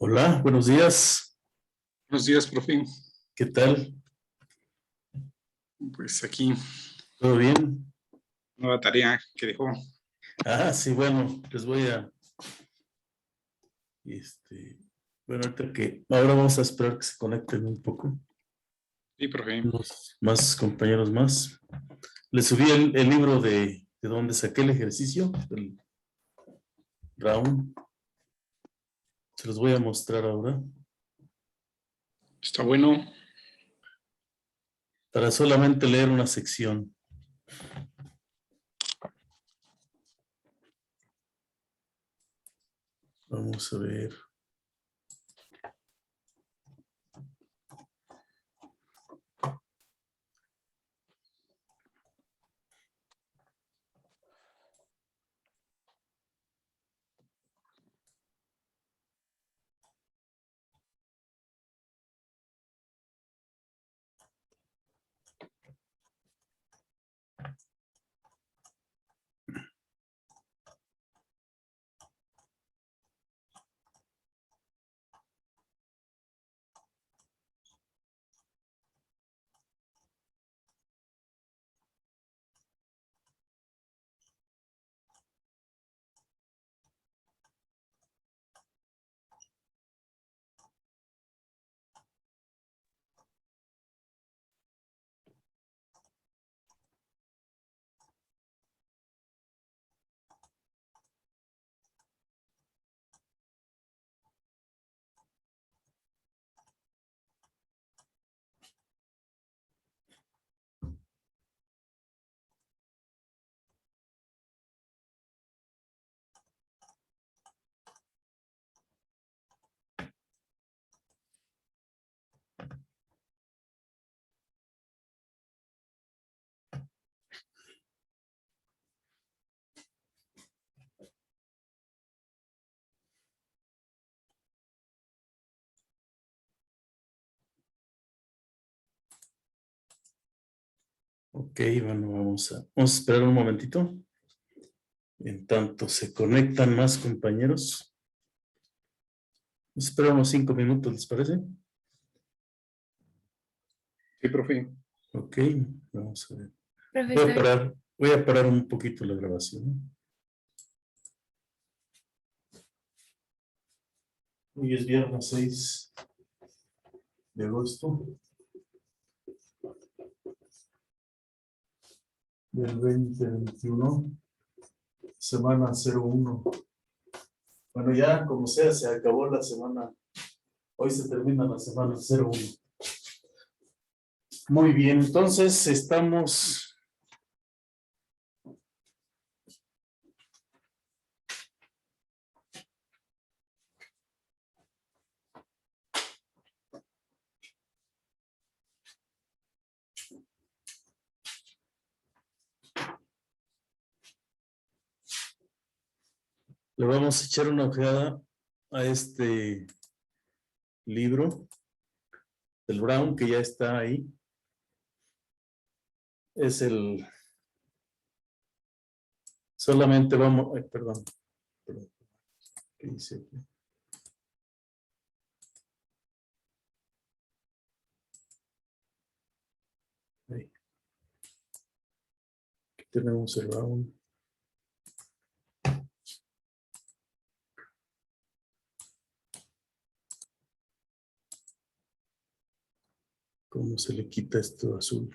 Hola, buenos días. Buenos días, profe. ¿Qué tal? Pues aquí, ¿Todo bien? nueva tarea que dejó. Sí, bueno, les voy a... bueno, ahora vamos a esperar que se conecten un poco. Sí, profe. Unos más compañeros más. Les subí el libro de donde saqué el ejercicio, el round. Se los voy a mostrar ahora. Está bueno. Para solamente leer una sección. Vamos a ver. Ok, bueno, vamos a esperar un momentito. En tanto se conectan más compañeros. Espera unos 5 minutos, ¿les parece? Sí, profe. Ok, vamos a ver. Profesor, Voy a parar un poquito la grabación. Hoy es viernes 6 de agosto del 2021, semana 01. Bueno, ya como sea, se acabó la semana. Hoy se termina la semana 01. Muy bien, entonces estamos... Le vamos a echar una ojeada a este libro del Brown, que ya está ahí. Es el... Solamente vamos... perdón. ¿Qué dice aquí? Ahí. Aquí tenemos el Brown. ¿Cómo se le quita esto azul?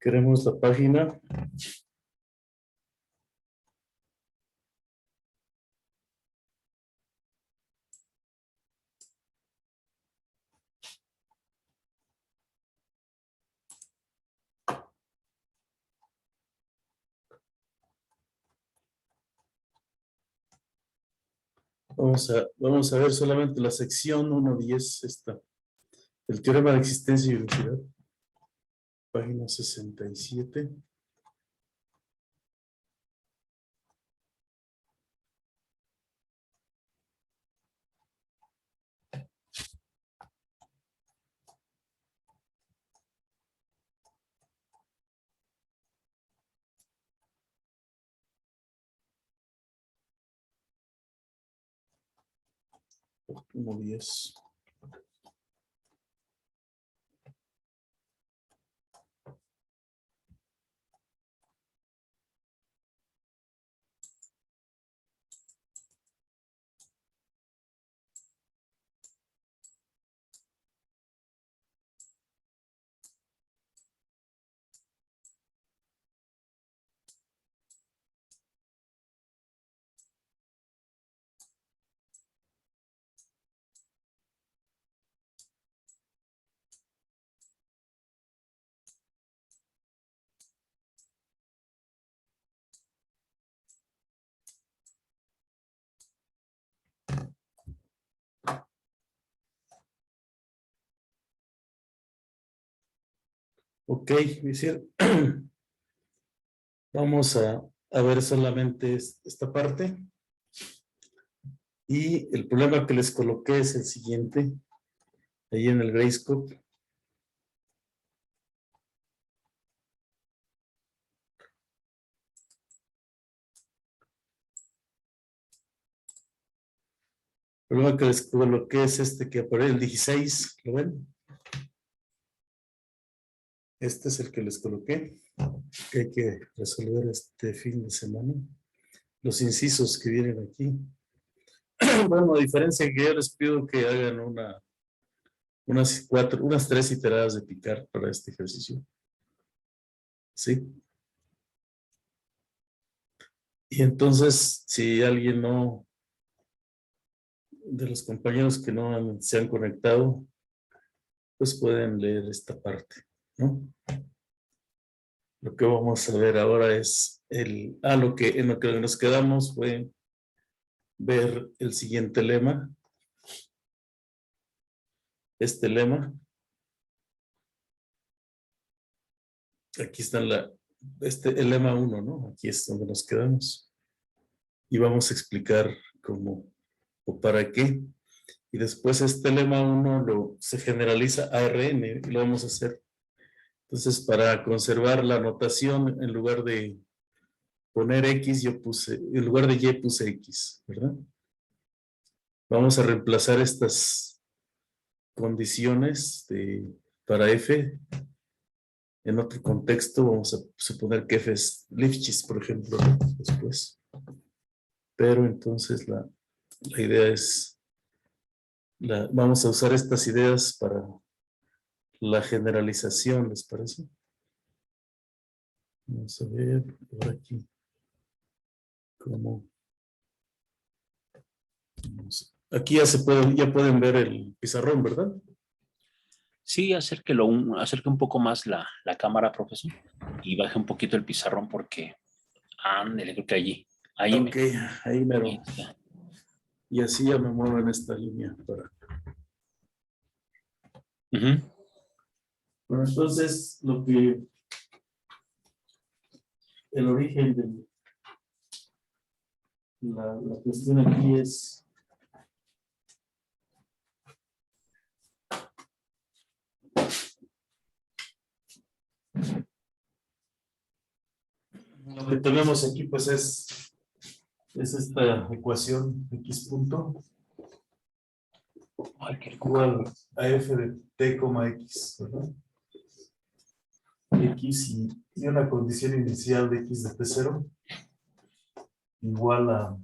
Queremos la página. Vamos a ver solamente la sección 1.10, esta. El teorema de existencia y velocidad. Página 67. Como 10. Ok, Vicente. Vamos a ver solamente esta parte. Y el problema que les coloqué es el siguiente. Ahí en el Grayscope. El problema que les coloqué es este que aparece el 16. ¿Lo ven? Este es el que les coloqué. Que hay que resolver este fin de semana. Los incisos que vienen aquí. Bueno, a diferencia que yo les pido que hagan unas 3 iteradas de picar para este ejercicio. ¿Sí? Y entonces, si alguien de los compañeros que no se han conectado, pues pueden leer esta parte, ¿no? Lo que vamos a ver ahora es en lo que nos quedamos fue ver el siguiente lema. Este lema. Aquí está el lema 1, ¿no? Aquí es donde nos quedamos. Y vamos a explicar cómo o para qué. Y después este lema 1 se generaliza a Rn y lo vamos a hacer. Entonces, para conservar la notación, en lugar de poner X, en lugar de Y puse X, ¿verdad? Vamos a reemplazar estas condiciones para F. En otro contexto, vamos a suponer que F es Lifshitz, por ejemplo, después. Pero entonces la idea es, vamos a usar estas ideas para la generalización, ¿les parece? Vamos a ver por aquí cómo. Aquí ya pueden ver el pizarrón, ¿verdad? Sí, acerque un poco más la cámara, profesor, y baje un poquito el pizarrón porque, ándale, creo que allí. Ok, ahí mero. Ahí está. Y así ya me muevo en esta línea para. Bueno, entonces el origen de la cuestión aquí es lo que tenemos aquí, pues es esta ecuación x punto igual a f de t, x, ¿verdad? X y una condición inicial de x de t0 igual a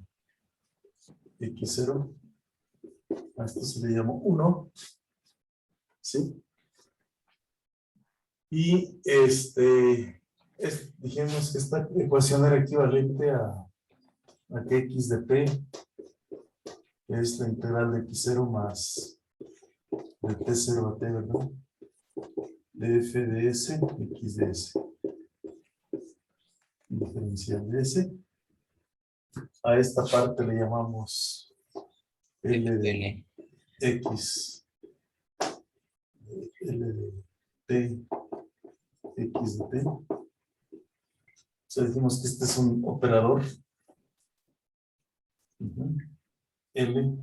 x0. A esto se le llama 1. ¿Sí? Y dijimos que esta ecuación era equivalente a que x de p es la integral de x0 más de t0 a t, ¿verdad? De f de s, x de s. Diferencial de s. A esta parte le llamamos L de X, L de T, X de T. O sea, decimos que este es un operador. L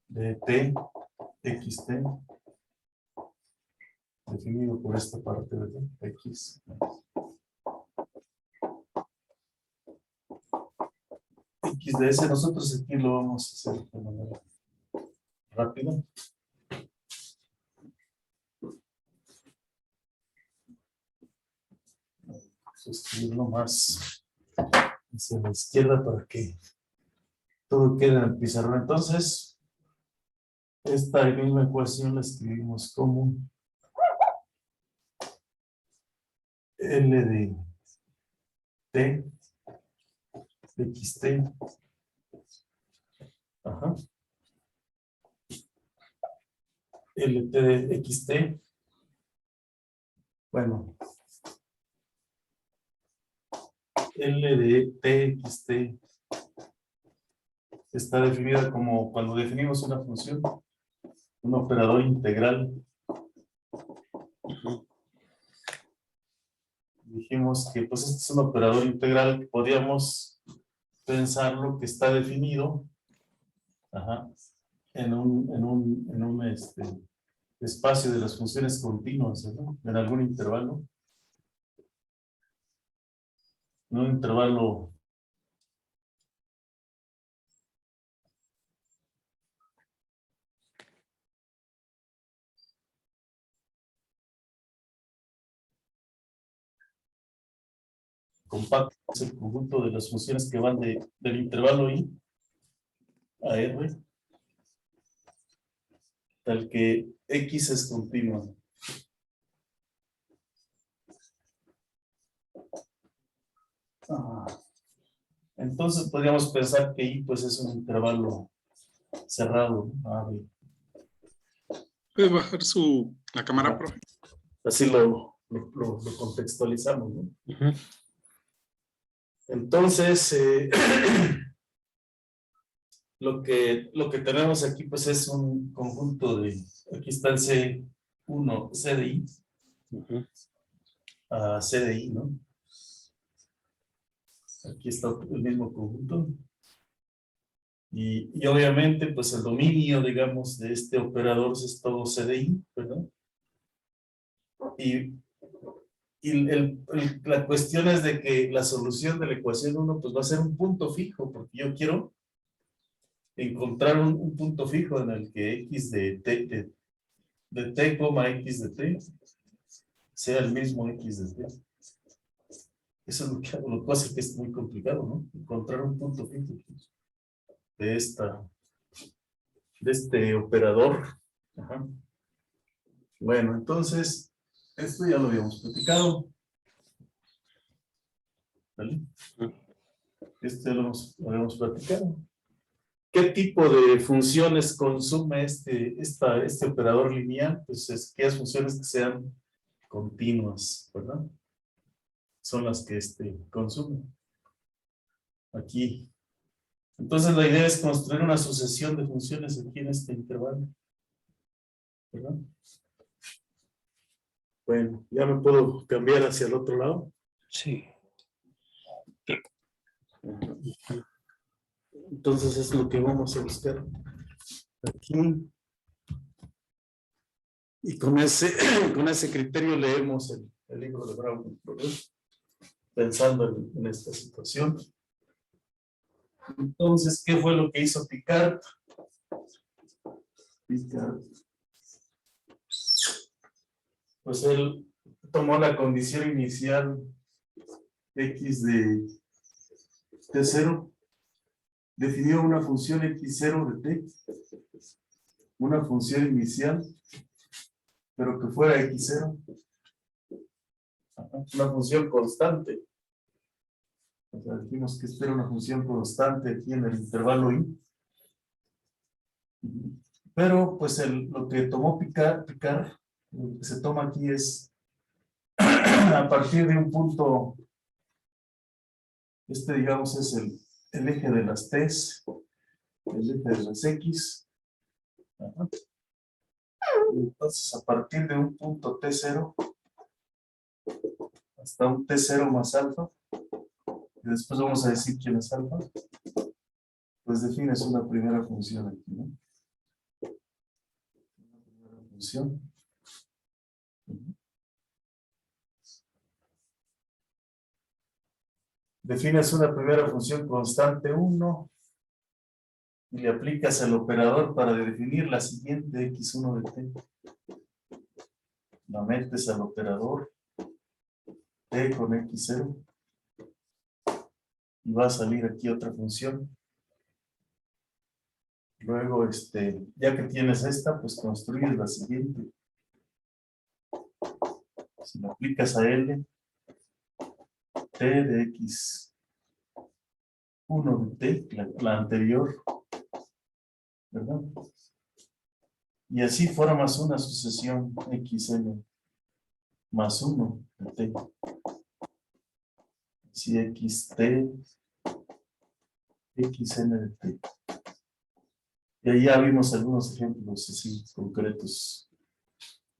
de T, XT, definido por esta parte de X. X de S, nosotros aquí lo vamos a hacer de manera rápida. Escribirlo más hacia la izquierda para que todo quede en el pizarrón. Entonces, esta misma ecuación la escribimos como L de T, XT, ajá, LT de XT, bueno, L de TXT está definida como cuando definimos una función, un operador integral. Dijimos que pues este es un operador integral que podríamos pensarlo que está definido, ajá, en un espacio de las funciones continuas, ¿no? En algún intervalo. En un intervalo compacto, es el conjunto de las funciones que van del intervalo I a R, tal que X es continua. Entonces podríamos pensar que I pues es un intervalo cerrado, ¿no? A, B. ¿Puede bajar la cámara, profe? Así lo contextualizamos, ¿no? Entonces, lo que tenemos aquí pues es un conjunto de, aquí está el C1, C de I, a C de I, ¿no? Aquí está el mismo conjunto. Y obviamente pues el dominio, digamos, de este operador es todo C de I, ¿verdad? Y la cuestión es de que la solución de la ecuación 1 pues va a ser un punto fijo, porque yo quiero encontrar un punto fijo en el que X de T, de T, X de T sea el mismo X de T. Eso es lo que hace que es muy complicado, ¿no? Encontrar un punto fijo de este operador. Ajá. Bueno, entonces, esto ya lo habíamos platicado. ¿Vale? Esto ya lo habíamos platicado. ¿Qué tipo de funciones consume este operador lineal? Pues es aquellas funciones que sean continuas, ¿verdad? Son las que consume. Aquí. Entonces la idea es construir una sucesión de funciones aquí en este intervalo, ¿verdad? Bueno, ya me puedo cambiar hacia el otro lado. Sí. Entonces es lo que vamos a buscar aquí. Y con ese criterio leemos el libro de Brown, ¿verdad? Pensando en esta situación. Entonces, ¿qué fue lo que hizo Picard? Pues él tomó la condición inicial X de T0, definió una función X0 de T, una función inicial, pero que fuera X0, una función constante. O sea, dijimos que esta era una función constante aquí en el intervalo I. Pero pues lo que tomó Picard, lo que se toma aquí es a partir de un punto, digamos es el eje de las T's, el eje de las X. Ajá. Entonces, a partir de un punto T0 hasta un T0 más alfa, y después vamos a decir quién es alfa, pues defines una primera función aquí, ¿no? Una primera función. Defines una primera función constante 1 y le aplicas el operador para definir la siguiente x1 de t. La metes al operador t con x0 y va a salir aquí otra función. Luego, ya que tienes esta, pues construyes la siguiente. Si le aplicas a L, t de x1 de t, la anterior, ¿verdad? Y así formas una sucesión xn más 1 de t. Si xt, xn de t. Y ahí ya vimos algunos ejemplos así concretos.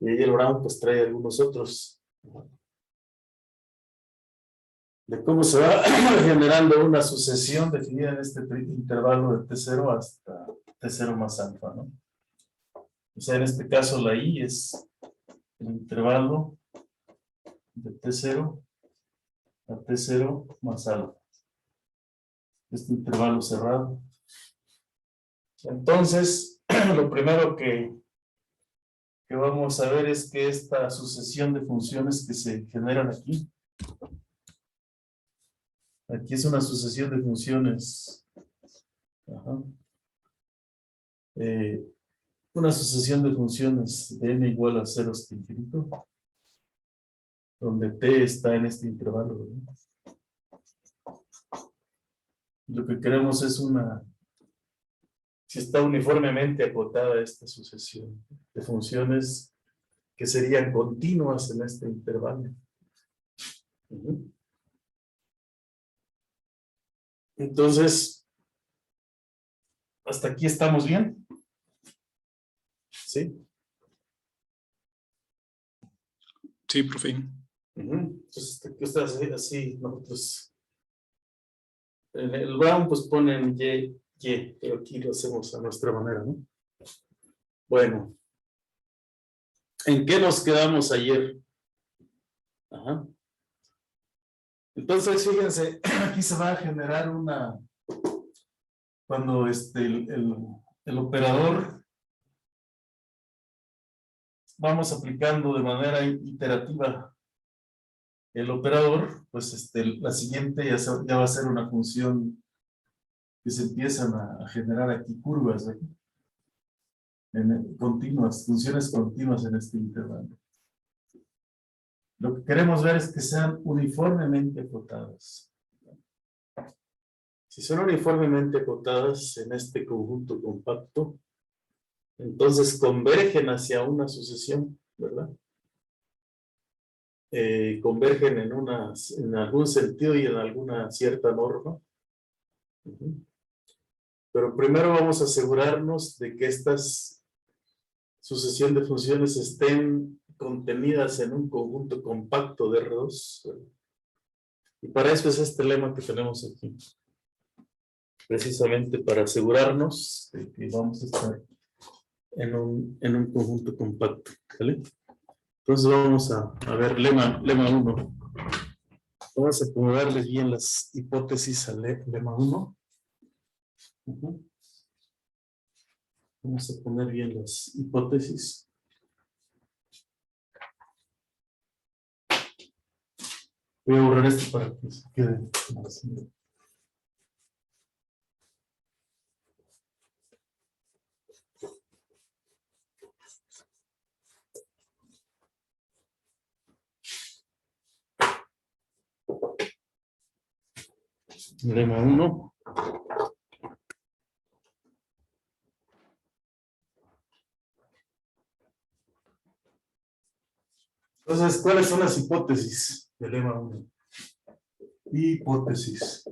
Y ahí el Brown pues trae algunos otros. De cómo se va generando una sucesión definida en este intervalo de T0 hasta T0 más alfa, ¿no? O sea, en este caso la I es el intervalo de T0 a T0 más alfa. Este intervalo cerrado. Entonces, lo primero que vamos a ver es que esta sucesión de funciones que se generan aquí es una sucesión de funciones. Ajá. Una sucesión de funciones de n igual a 0 hasta infinito, donde t está en este intervalo, ¿verdad? Lo que queremos es si está uniformemente acotada esta sucesión de funciones que serían continuas en este intervalo. Entonces, ¿hasta aquí estamos bien? ¿Sí? Sí, profe. Entonces, aquí está así, nosotros en el Brown pues ponen Y, pero aquí lo hacemos a nuestra manera, ¿no? Bueno, ¿en qué nos quedamos ayer? Ajá. Entonces, fíjense, aquí se va a generar cuando el operador vamos aplicando de manera iterativa el operador, pues la siguiente ya va a ser una función que se empiezan a generar aquí curvas, ¿eh? Continuas, funciones continuas en este intervalo. Lo que queremos ver es que sean uniformemente acotadas. Si son uniformemente acotadas en este conjunto compacto, entonces convergen hacia una sucesión, ¿verdad? Convergen en algún sentido y en alguna cierta norma. Pero primero vamos a asegurarnos de que estas sucesión de funciones estén contenidas en un conjunto compacto de R2. Y para eso es este lema que tenemos aquí. Precisamente para asegurarnos de que vamos a estar en un conjunto compacto. ¿Vale? Entonces vamos a ver lema 1. Vamos a acomodarles bien las hipótesis al lema 1. Vamos a poner bien las hipótesis. Voy a borrar esto para que se quede más. Lema 1. Entonces, ¿cuáles son las hipótesis del lema 1? Hipótesis.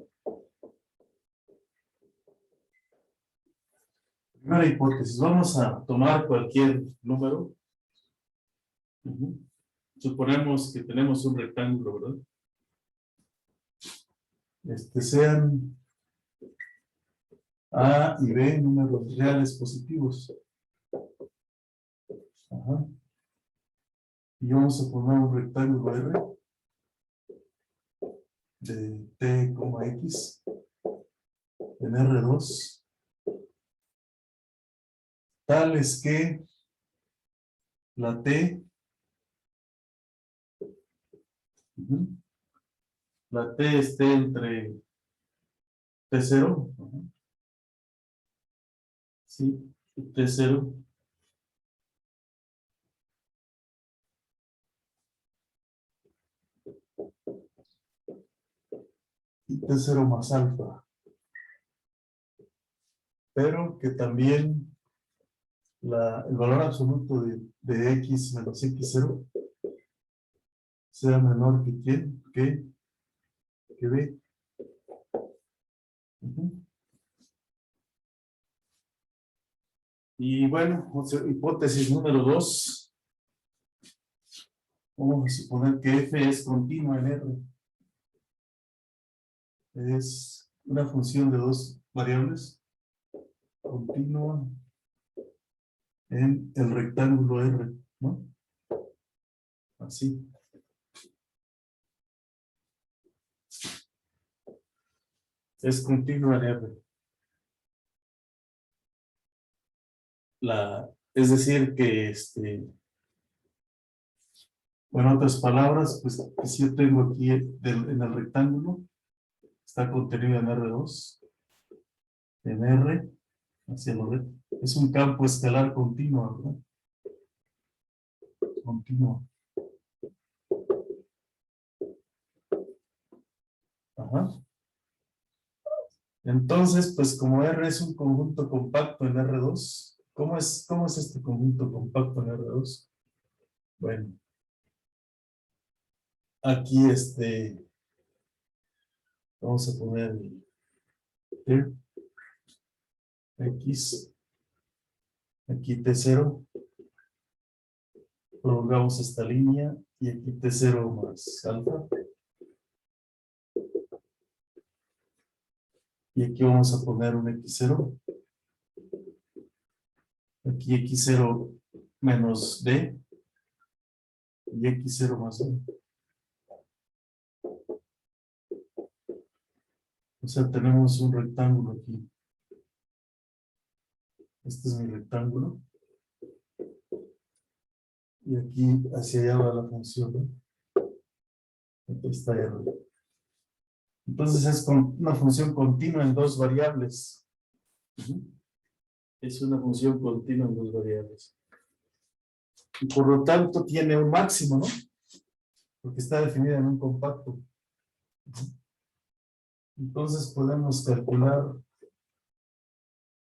Primera hipótesis, vamos a tomar cualquier número. Ujú. Suponemos que tenemos un rectángulo, ¿verdad? Sean A y B números reales positivos. Ajá. Y vamos a poner un rectángulo R de T, X en R2, tal es que la T, ujú, la T esté entre T0, ajá, sí, T0 y T0 más alfa, pero que también el valor absoluto de X menos X0 sea menor que ¿quién? Que B. Ujú. Y bueno, hipótesis número 2. Vamos a suponer que F es continua en R. Es una función de dos variables continua en el rectángulo R, ¿no? Así. Es continua en R. Es decir, que bueno, en otras palabras, pues que si yo tengo aquí en el rectángulo, está contenido en R2, en R, hacia la red. Es un campo escalar continuo, ¿verdad? Continuo. Ajá. Entonces, pues como R es un conjunto compacto en R2, ¿cómo es este conjunto compacto en R2? Bueno, aquí vamos a poner T, X, aquí T0, prolongamos esta línea y aquí T0 más alfa. Y aquí vamos a poner un X0. Aquí X0 menos D y X0 más D. O sea, tenemos un rectángulo aquí. Este es mi rectángulo. Y aquí hacia allá va la función, ¿no? Aquí está R. Entonces es una función continua en dos variables. Ujú. Es una función continua en dos variables. Y por lo tanto tiene un máximo, ¿no? Porque está definida en un compacto. Ujú. Entonces podemos calcular,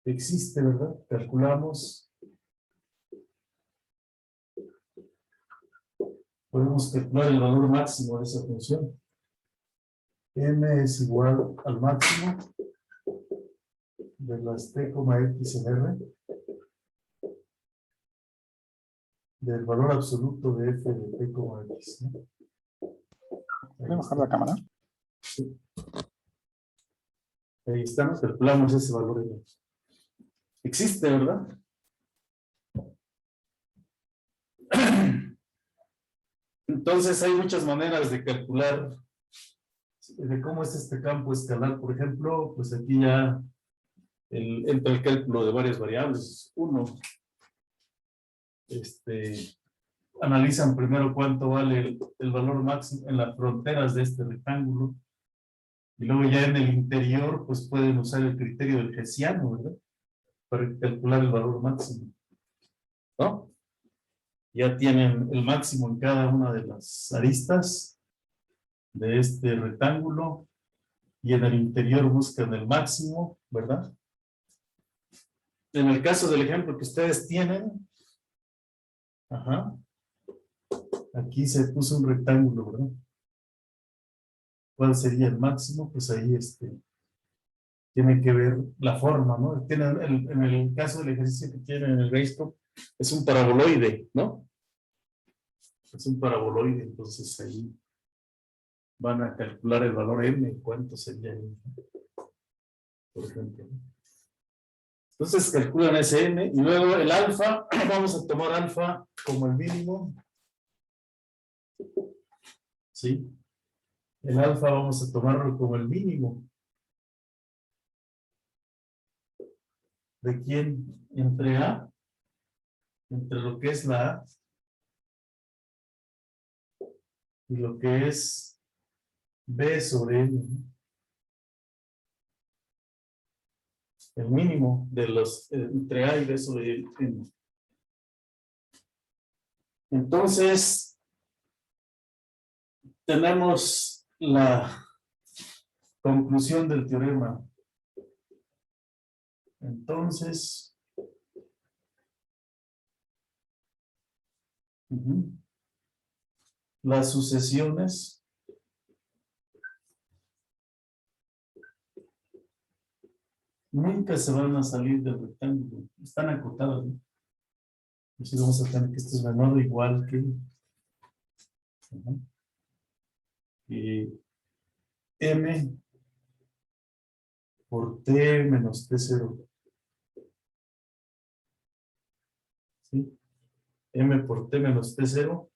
existe, ¿verdad? Calculamos, podemos calcular el valor máximo de esa función. M es igual al máximo de las T, X en R, del valor absoluto de F de T, X, ¿no? ¿Puede bajar la cámara? Sí. Ahí estamos, calculamos ese valor. Existe, ¿verdad? Entonces hay muchas maneras de calcular de cómo es este campo escalar. Por ejemplo, pues aquí ya entra el cálculo de varias variables. Uno, analizan primero cuánto vale el valor máximo en las fronteras de este rectángulo. Y luego ya en el interior, pues pueden usar el criterio del Hessiano, ¿verdad? Para calcular el valor máximo, ¿no? Ya tienen el máximo en cada una de las aristas de este rectángulo y en el interior buscan el máximo, ¿verdad? En el caso del ejemplo que ustedes tienen, ajá, aquí se puso un rectángulo, ¿verdad? ¿Cuál sería el máximo? Pues ahí tiene que ver la forma, ¿no? En el caso del ejercicio que tienen en el Gradescope, es un paraboloide, ¿no? Es un paraboloide, entonces ahí van a calcular el valor m, ¿cuánto sería m? Por ejemplo. Entonces calculan ese m, y luego el alfa, vamos a tomar alfa como el mínimo. ¿Sí? El alfa vamos a tomarlo como el mínimo. ¿De quién? Entre A, entre lo que es la A y lo que es B sobre N, ¿no? El mínimo de los entre A y B sobre N. Entonces, tenemos la conclusión del teorema. Entonces, las sucesiones nunca se van a salir del rectángulo, están acotadas, ¿no? Entonces vamos a tener que esto es menor o igual que m por t menos t0. ¿Sí? M por t menos t0.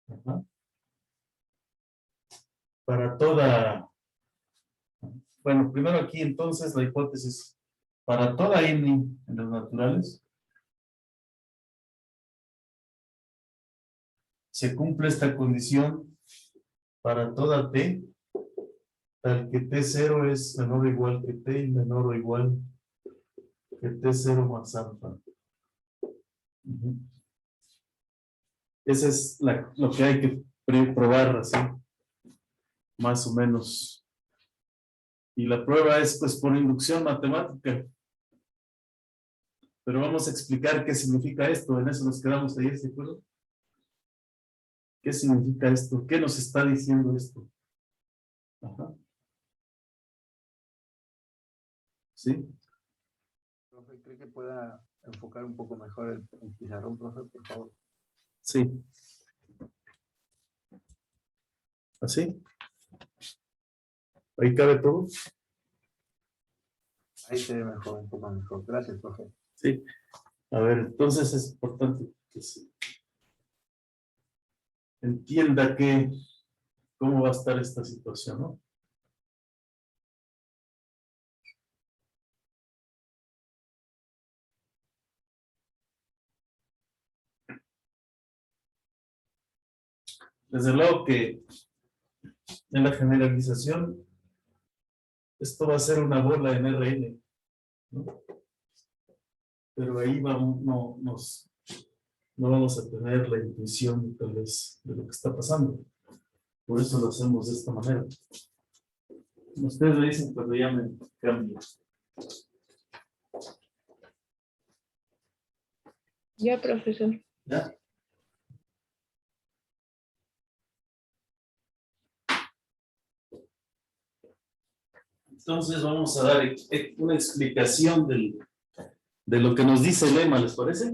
Ajá. Para toda, bueno, primero aquí entonces la hipótesis, para toda n en los naturales, se cumple esta condición para toda t, tal que t0 es menor o igual que t y menor o igual que t0 más alfa. Esa es lo que hay que probar así, más o menos. Y la prueba es pues por inducción matemática. Pero vamos a explicar qué significa esto. En eso nos quedamos ayer, ¿se acuerdan? ¿Qué significa esto? ¿Qué nos está diciendo esto? Ajá. ¿Sí? Profe, ¿cree que pueda enfocar un poco mejor el pizarrón, profe, por favor? Sí. ¿Así? ¿Ahí cabe todo? Ahí se ve mejor, un poco mejor. Gracias, profe. Sí. A ver, entonces es importante que se entienda cómo va a estar esta situación, ¿no? Desde luego que en la generalización esto va a ser una bola en Rn, ¿no? Pero ahí vamos, no vamos a tener la intuición tal vez de lo que está pasando. Por eso lo hacemos de esta manera. Ustedes me dicen cuando ya me cambio. Ya, profesor. ¿Ya? Entonces vamos a dar una explicación de lo que nos dice el lema, ¿les parece?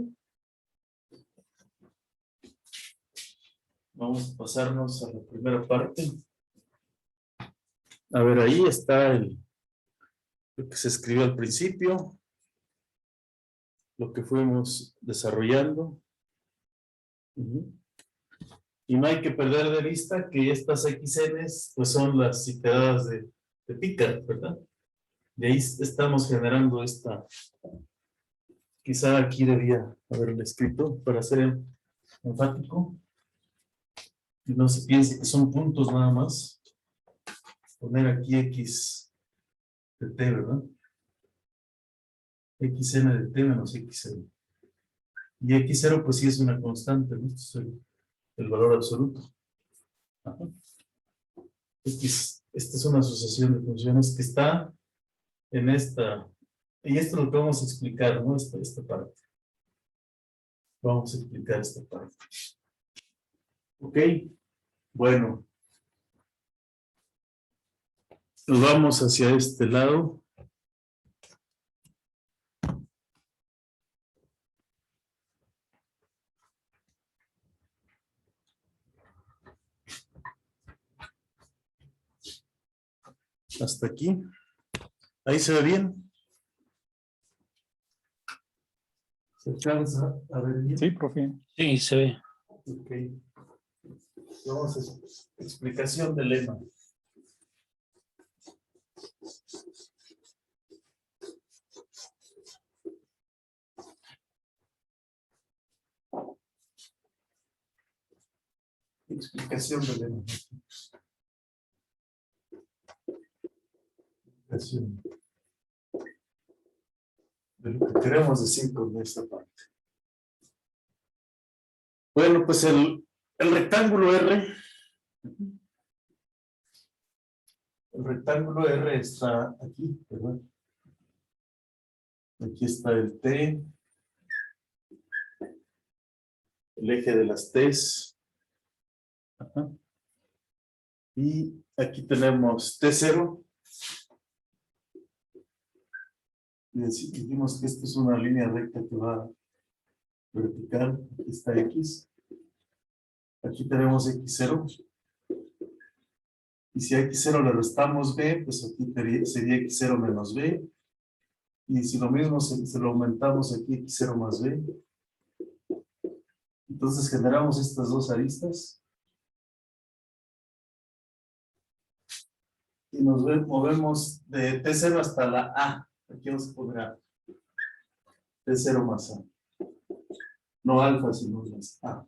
Vamos a pasarnos a la primera parte. A ver, ahí está lo que se escribió al principio, lo que fuimos desarrollando. Y no hay que perder de vista que estas XNs pues son las iteradas de Picard, ¿verdad? De ahí estamos generando esta. Quizá aquí debía haberle escrito para ser enfático. Y no se piense que son puntos nada más. Poner aquí X de T, ¿verdad? XN de T menos XN. Y X0 pues sí es una constante, ¿no? Este es el valor absoluto. Ajá. Esta es una asociación de funciones que está en esta, y esto es lo que vamos a explicar, ¿no? Esta parte. Vamos a explicar esta parte. Ok, bueno. Nos vamos hacia este lado. Hasta aquí. Ahí se ve bien. ¿Se alcanza a ver bien? Sí, profe. Sí, se ve. Ok. Vamos a explicación del lema. Explicación del lema. Explicación de lo que queremos decir con esta parte. Bueno, pues el rectángulo R. El rectángulo R está aquí, ¿verdad? Aquí está el T, el eje de las T's. Ajá. Y aquí tenemos T0. Y dijimos que esta es una línea recta que va vertical. Aquí está X. Aquí tenemos X0. Y si a X0 le restamos B, pues aquí sería X0 menos B. Y si lo mismo se lo aumentamos aquí, X0 más B. Entonces generamos estas dos aristas. Y nos movemos de T0 hasta la A. Aquí vamos a poner A. T0 más A. No alfa, sino más A.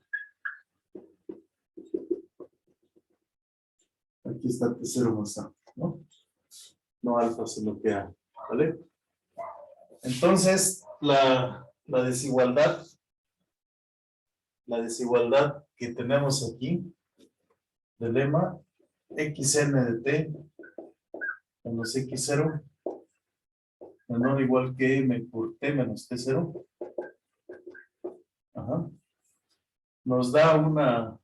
Aquí está T0 más A, ¿no? No alfa, sino que A. ¿Vale? Entonces, la desigualdad que tenemos aquí del lema xn de t menos x0 menor o igual que m por t menos t0. Ajá. Nos da una,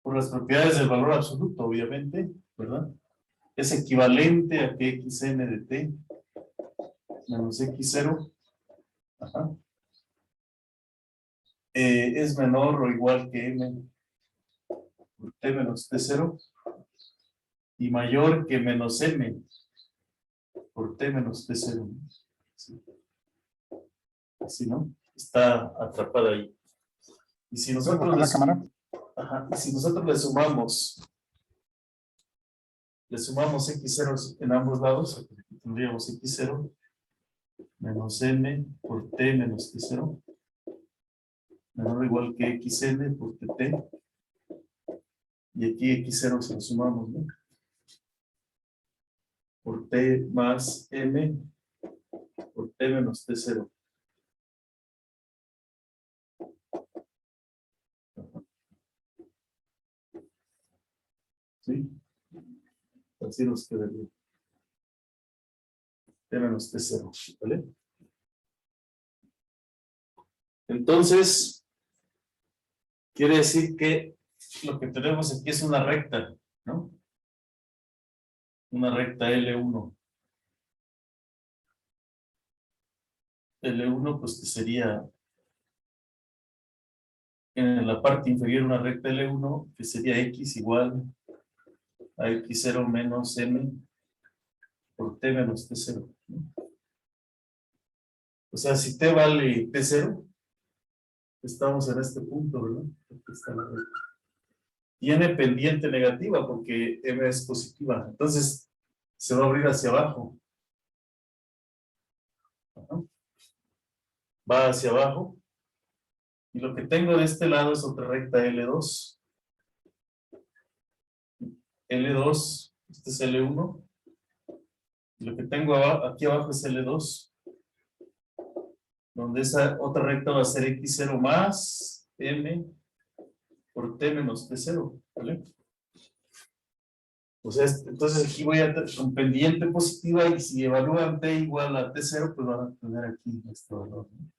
por las propiedades del valor absoluto, obviamente, ¿verdad? Es equivalente a que xn de t menos x0, ajá, es menor o igual que m por t menos t0 y mayor que menos m por t menos t0. ¿Sí? Así, ¿no? Está atrapada ahí. Y si ¿Puedo bajar la cámara? ajá, y si nosotros le sumamos x0 en ambos lados, aquí tendríamos x0 menos m por t menos t0 menor o igual que xn por tt, y aquí x0 se lo sumamos, ¿no? Por t más m por t menos t0. ¿Sí? Así nos quedaría. T menos t0, ¿vale? Entonces, quiere decir que lo que tenemos aquí es una recta, ¿no? Una recta L1. L1, pues que sería en la parte inferior una recta L1, que sería X igual a X0 menos M por T menos T0, ¿no? O sea, si T vale T0, estamos en este punto, ¿verdad? Aquí está la recta. Tiene pendiente negativa porque M es positiva. Entonces, se va a abrir hacia abajo. Ajá. Va hacia abajo. Y lo que tengo de este lado es otra recta L2. L2, este es L1. Y lo que tengo aquí abajo es L2. Donde esa otra recta va a ser X0 más M por T menos T0, ¿vale? O sea, entonces aquí voy a tener con pendiente positiva y si evalúan T igual a T0, pues van a tener aquí este valor, ¿no?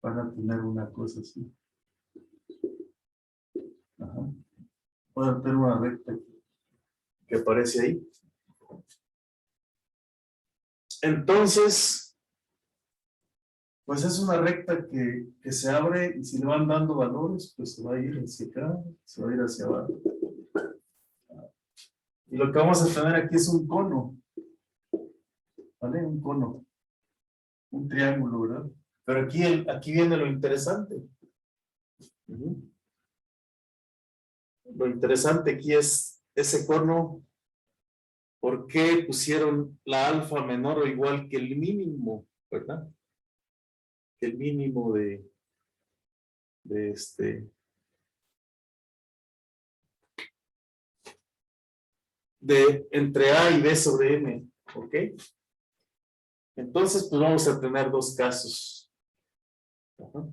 Van a tener una cosa así. Ajá. Voy a tener una recta que aparece ahí. Entonces, pues es una recta que se abre y si le van dando valores, pues se va a ir hacia acá, se va a ir hacia abajo. Y lo que vamos a tener aquí es un cono. ¿Vale? Un cono. Un triángulo, ¿verdad? Pero aquí viene lo interesante. Lo interesante aquí es ese cono. ¿Por qué pusieron la alfa menor o igual que el mínimo? ¿Verdad? El mínimo de entre A y B sobre M. ¿Ok? Entonces, pues vamos a tener dos casos. Ajá.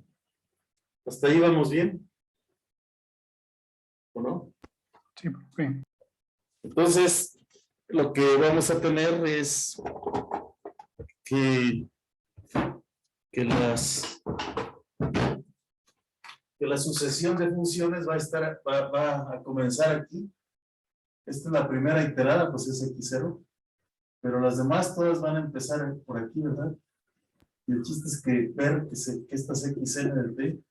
¿Hasta ahí vamos bien? ¿O no? Sí, profe. Entonces, lo que vamos a tener es que la sucesión de funciones va a comenzar aquí. Esta es la primera iterada, pues es X0. Pero las demás todas van a empezar por aquí, ¿verdad? Y el chiste es que ver que estas XN del D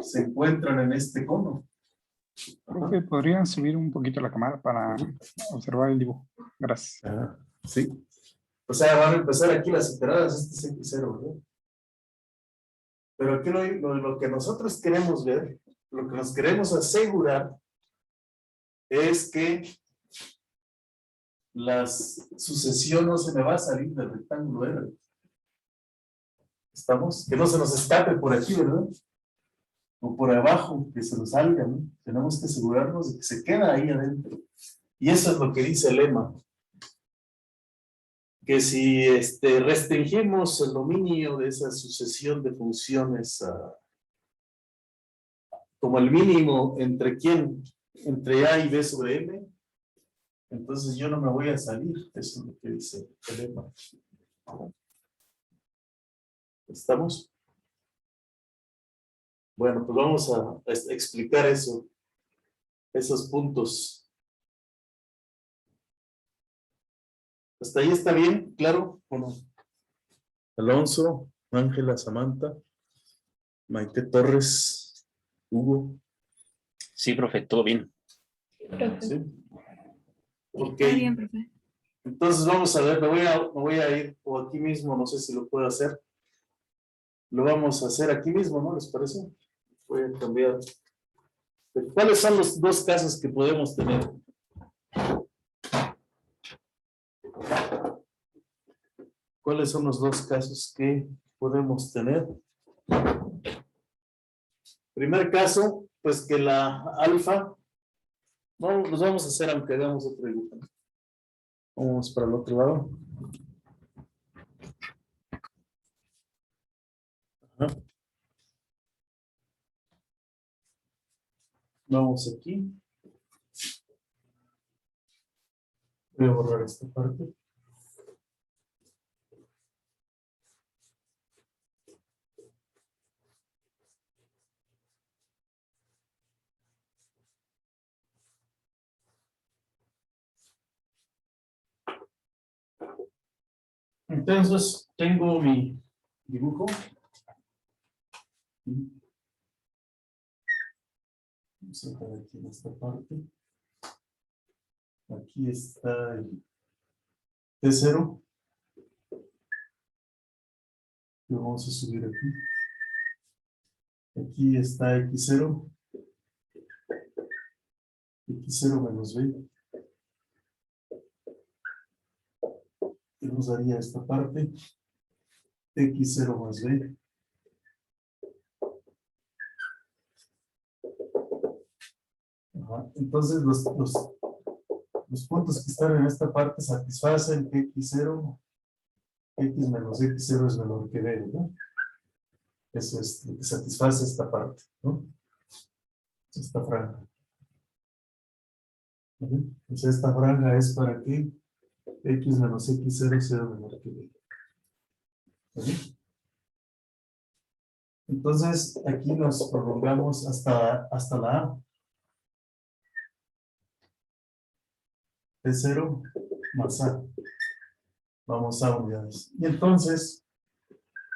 se encuentran en este cono. Profe, ¿podrían subir un poquito la cámara para observar el dibujo? Gracias. Ajá, sí. O sea, van a empezar aquí las iteradas, este es X0, ¿verdad? Pero aquí lo que nosotros queremos ver, lo que nos queremos asegurar es que la sucesión no se me va a salir del rectángulo R. ¿Estamos? Que no se nos escape por aquí, ¿verdad? O por abajo, que se nos salga, ¿no? Tenemos que asegurarnos de que se queda ahí adentro. Y eso es lo que dice el lema. Que si restringimos el dominio de esa sucesión de funciones como el mínimo entre quién, entre A y B sobre M, entonces yo no me voy a salir. Eso es lo que dice el lema. ¿Estamos? Bueno, pues vamos a explicar eso, esos puntos. ¿Hasta ahí está bien? ¿Claro o no? Alonso, Ángela, Samantha, Maite Torres, Hugo. Sí, profe, todo bien. Profe. ¿Sí? Ok. Está bien, profe. Entonces vamos a ver, me voy a ir o aquí mismo, no sé si lo puedo hacer. Lo vamos a hacer aquí mismo, ¿no? ¿Les parece? Voy a cambiar. ¿Cuáles son los dos casos que podemos tener? ¿Cuáles son los dos casos que podemos tener? Primer caso, pues que la alfa, no, los vamos a hacer aunque hagamos otro dibujo. Vamos para el otro lado. Ajá. Vamos aquí. Voy a borrar esta parte. Entonces, tengo mi dibujo. Vamos a sacar aquí en esta parte. Aquí está el T0. Lo vamos a subir aquí. Aquí está X0. X0 menos B. ¿Qué nos daría esta parte? X0 más B. Ajá. Entonces los puntos que están en esta parte satisfacen que X0, X menos X0 es menor que B, ¿no? Eso es lo que satisface esta parte, ¿no? Esta franja. Entonces esta franja es para que X menos X0 sea menor que B. ¿Vale? Entonces aquí nos prolongamos hasta la A. T0 más A. Vamos a unidades. Y entonces,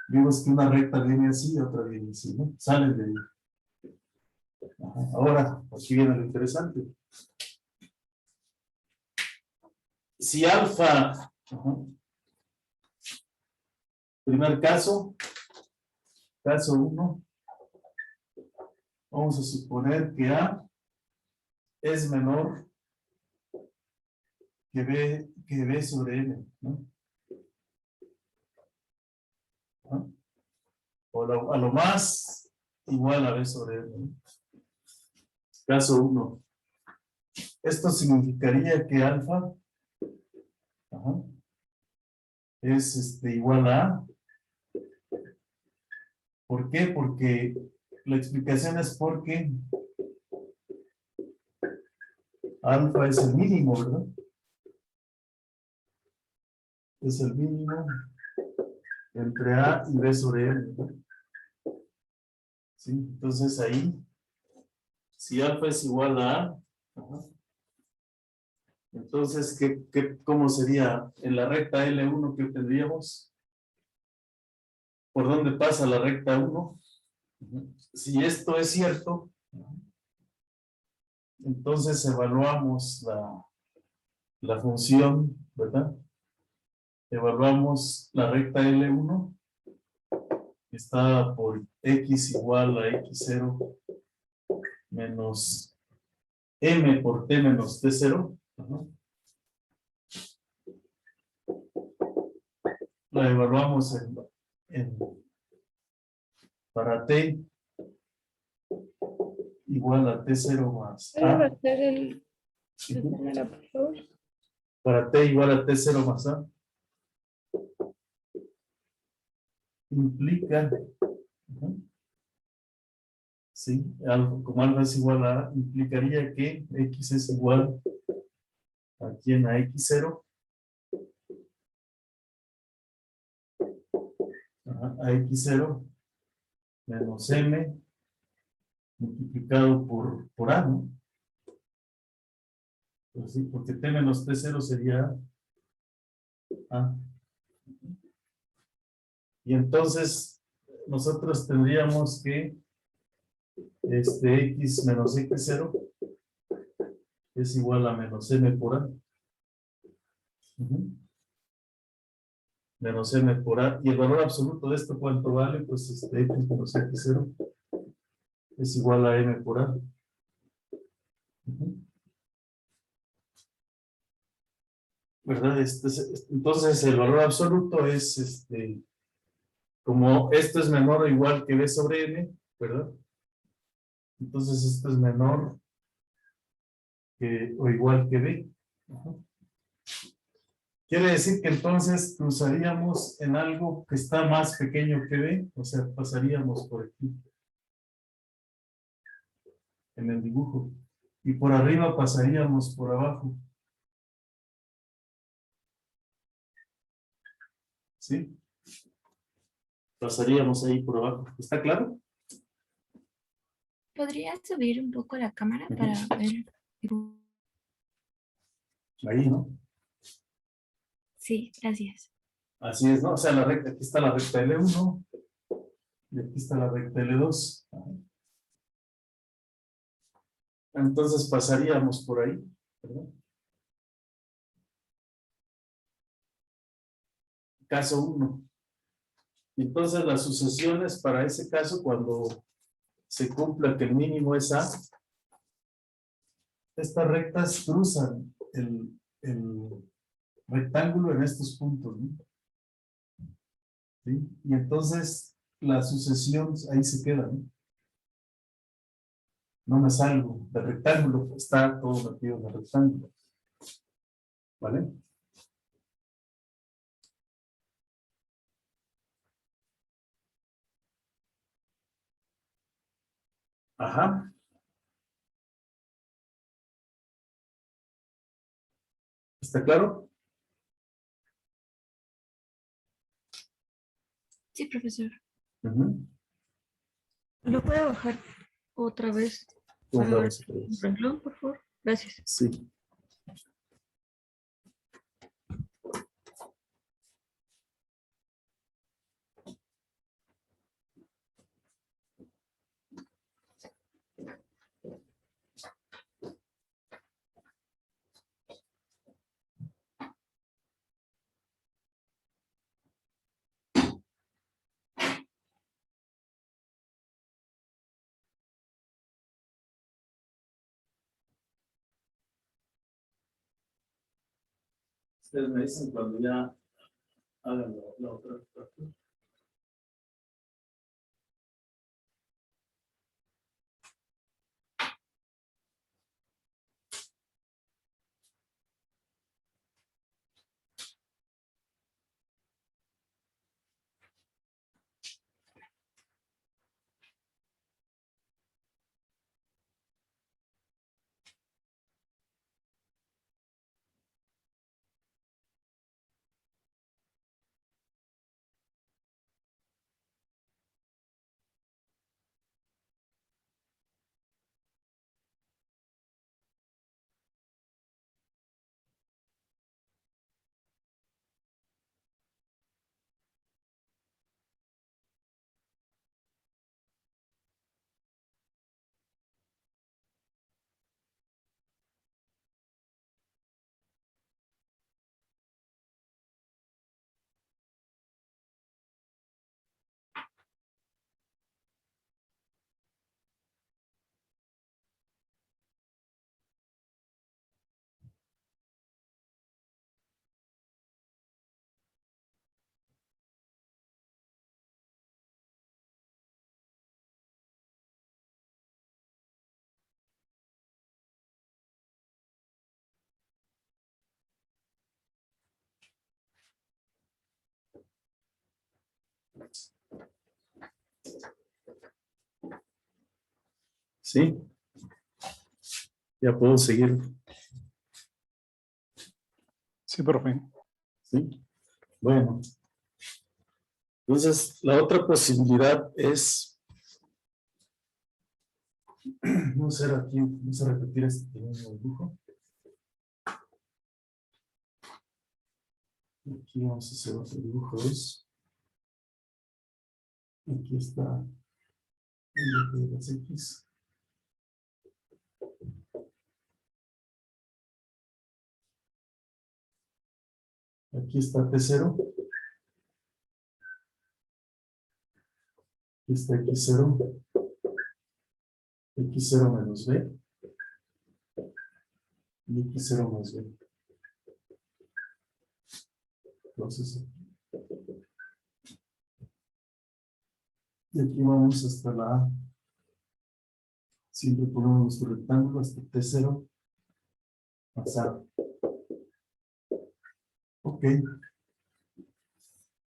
vimos que una recta viene así y otra viene así, ¿no? Sale de ahí. Ajá. Ahora, aquí viene lo interesante. Si alfa, ajá, primer caso 1, vamos a suponer que A es menor que B sobre N, ¿no? ¿Ah? O a lo más igual a B sobre N, ¿no? Caso 1. Esto significaría que alfa, ajá, es igual a A. ¿Por qué? Porque la explicación es porque alfa es el mínimo, ¿verdad? Es el mínimo entre A y B sobre N, ¿verdad? ¿Sí? Entonces ahí, si alfa es igual a A, ajá, entonces, ¿cómo sería? En la recta L1 que tendríamos, ¿por dónde pasa la recta 1? Si esto es cierto, entonces evaluamos la función, ¿verdad? Evaluamos la recta L1, que está por x igual a x0 menos m por t menos t0. Ajá. La evaluamos para t igual a t0 más ¿Puede a. bajar la cámara, por favor? Para t igual a t0 más a. Implica, ajá, sí, como alfa es igual a, implicaría que x es igual a quién, a x0, ajá, a x0 menos m multiplicado por a, ¿no? Pues sí, porque t menos t0 sería a. Y entonces nosotros tendríamos que x menos x0 es igual a menos m por a. Ujú. Menos m por a. Y el valor absoluto de esto, ¿cuánto vale? Pues x menos x0 es igual a m por a. Ujú. ¿Verdad? Entonces el valor absoluto es como esto es menor o igual que b sobre n, ¿verdad? Entonces esto es menor que o igual que b. Ajá. Quiere decir que entonces cruzaríamos en algo que está más pequeño que b, o sea, pasaríamos por aquí, en el dibujo, y por arriba pasaríamos por abajo. ¿Sí? Pasaríamos ahí por abajo. ¿Está claro? ¿Podría subir un poco la cámara para ver? Ahí, ¿no? Sí, gracias. Así es, ¿no? O sea, la recta, aquí está la recta L1 y aquí está la recta L2. Ajá. Entonces pasaríamos por ahí, ¿verdad? Caso 1. Entonces las sucesiones para ese caso, cuando se cumpla que el mínimo es A, estas rectas cruzan el rectángulo en estos puntos, ¿no? ¿Sí? Y entonces la sucesión ahí se queda, ¿no? No me salgo del rectángulo, está todo metido en el rectángulo. ¿Vale? Ajá. ¿Está claro? Sí, profesor. Ujú. ¿Lo puede bajar otra vez Pues para ver vamos otra el vez. renglón, por favor? Gracias. Sí. Ustedes me dicen cuando ya hagan la otra parte. ¿Sí? Ya puedo seguir. Sí, profe. ¿Sí? Bueno. Entonces, la otra posibilidad es, vamos a hacer aquí, vamos a repetir este mismo dibujo. Aquí vamos a hacer otro dibujo 2. Aquí está el eje de las X. Aquí está P0. Aquí está X0. X0 menos B. Y X0 más B. Entonces, y aquí vamos hasta la A. Siempre ponemos nuestro rectángulo hasta T0 más A. Ok.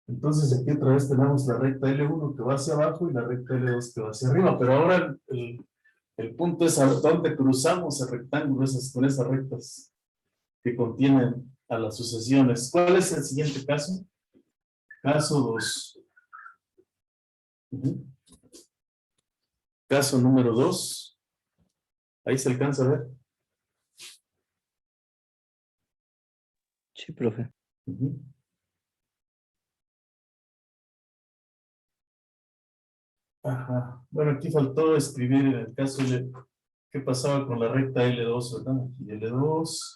Entonces aquí otra vez tenemos la recta L1 que va hacia abajo y la recta L2 que va hacia arriba. Pero ahora el punto es a dónde cruzamos el rectángulo con esas rectas que contienen a las sucesiones. ¿Cuál es el siguiente caso? Caso 2. Caso número 2. Ahí se alcanza a ver. Sí, profe. Ajá. Bueno, aquí faltó escribir en el caso de qué pasaba con la recta L2, ¿verdad? Aquí L2,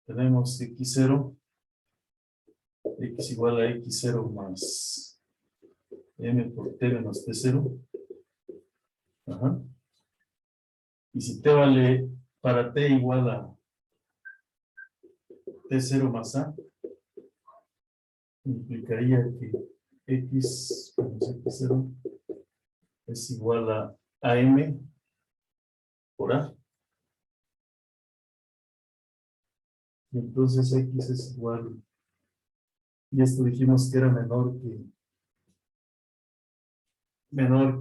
tenemos X0, X igual a X0 más M por T menos T0. Ajá. Y si T vale para T igual a T0 más A, implicaría que X menos X0 es igual a AM por A. Y entonces X es igual, y esto dijimos que era menor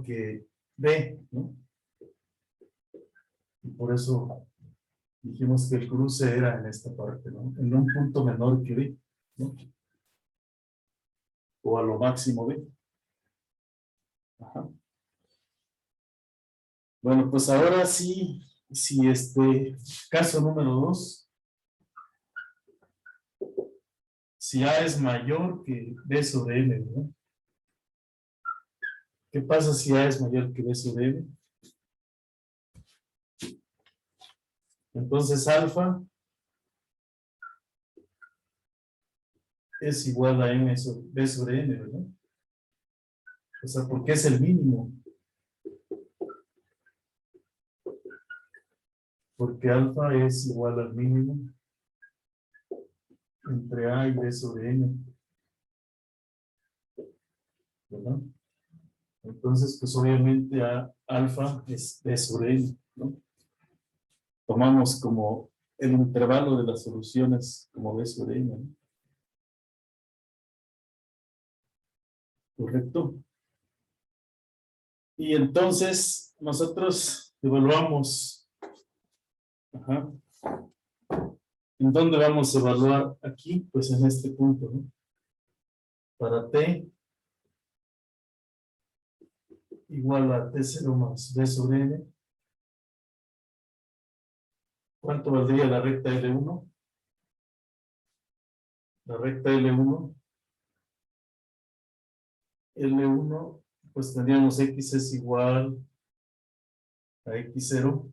que B, ¿no? Y por eso dijimos que el cruce era en esta parte, ¿no? En un punto menor que B, ¿no? O a lo máximo B. Ajá. Bueno, pues ahora sí, si caso número 2, si A es mayor que B sobre M, ¿no? ¿Qué pasa si A es mayor que B sobre M? Entonces alfa es igual a M sobre B sobre M, ¿verdad? O sea, porque es el mínimo. Porque alfa es igual al mínimo entre A y B sobre N. ¿Verdad? Entonces, pues obviamente alfa es B sobre N, ¿no? Tomamos como el intervalo de las soluciones como B sobre N, ¿no? ¿Correcto? Y entonces nosotros evaluamos. Ajá. ¿En dónde vamos a evaluar aquí? Pues en este punto, ¿no? Para T igual a T0 más B sobre N. ¿Cuánto valdría la recta L1? La recta L1. L1, pues tendríamos X es igual a X0.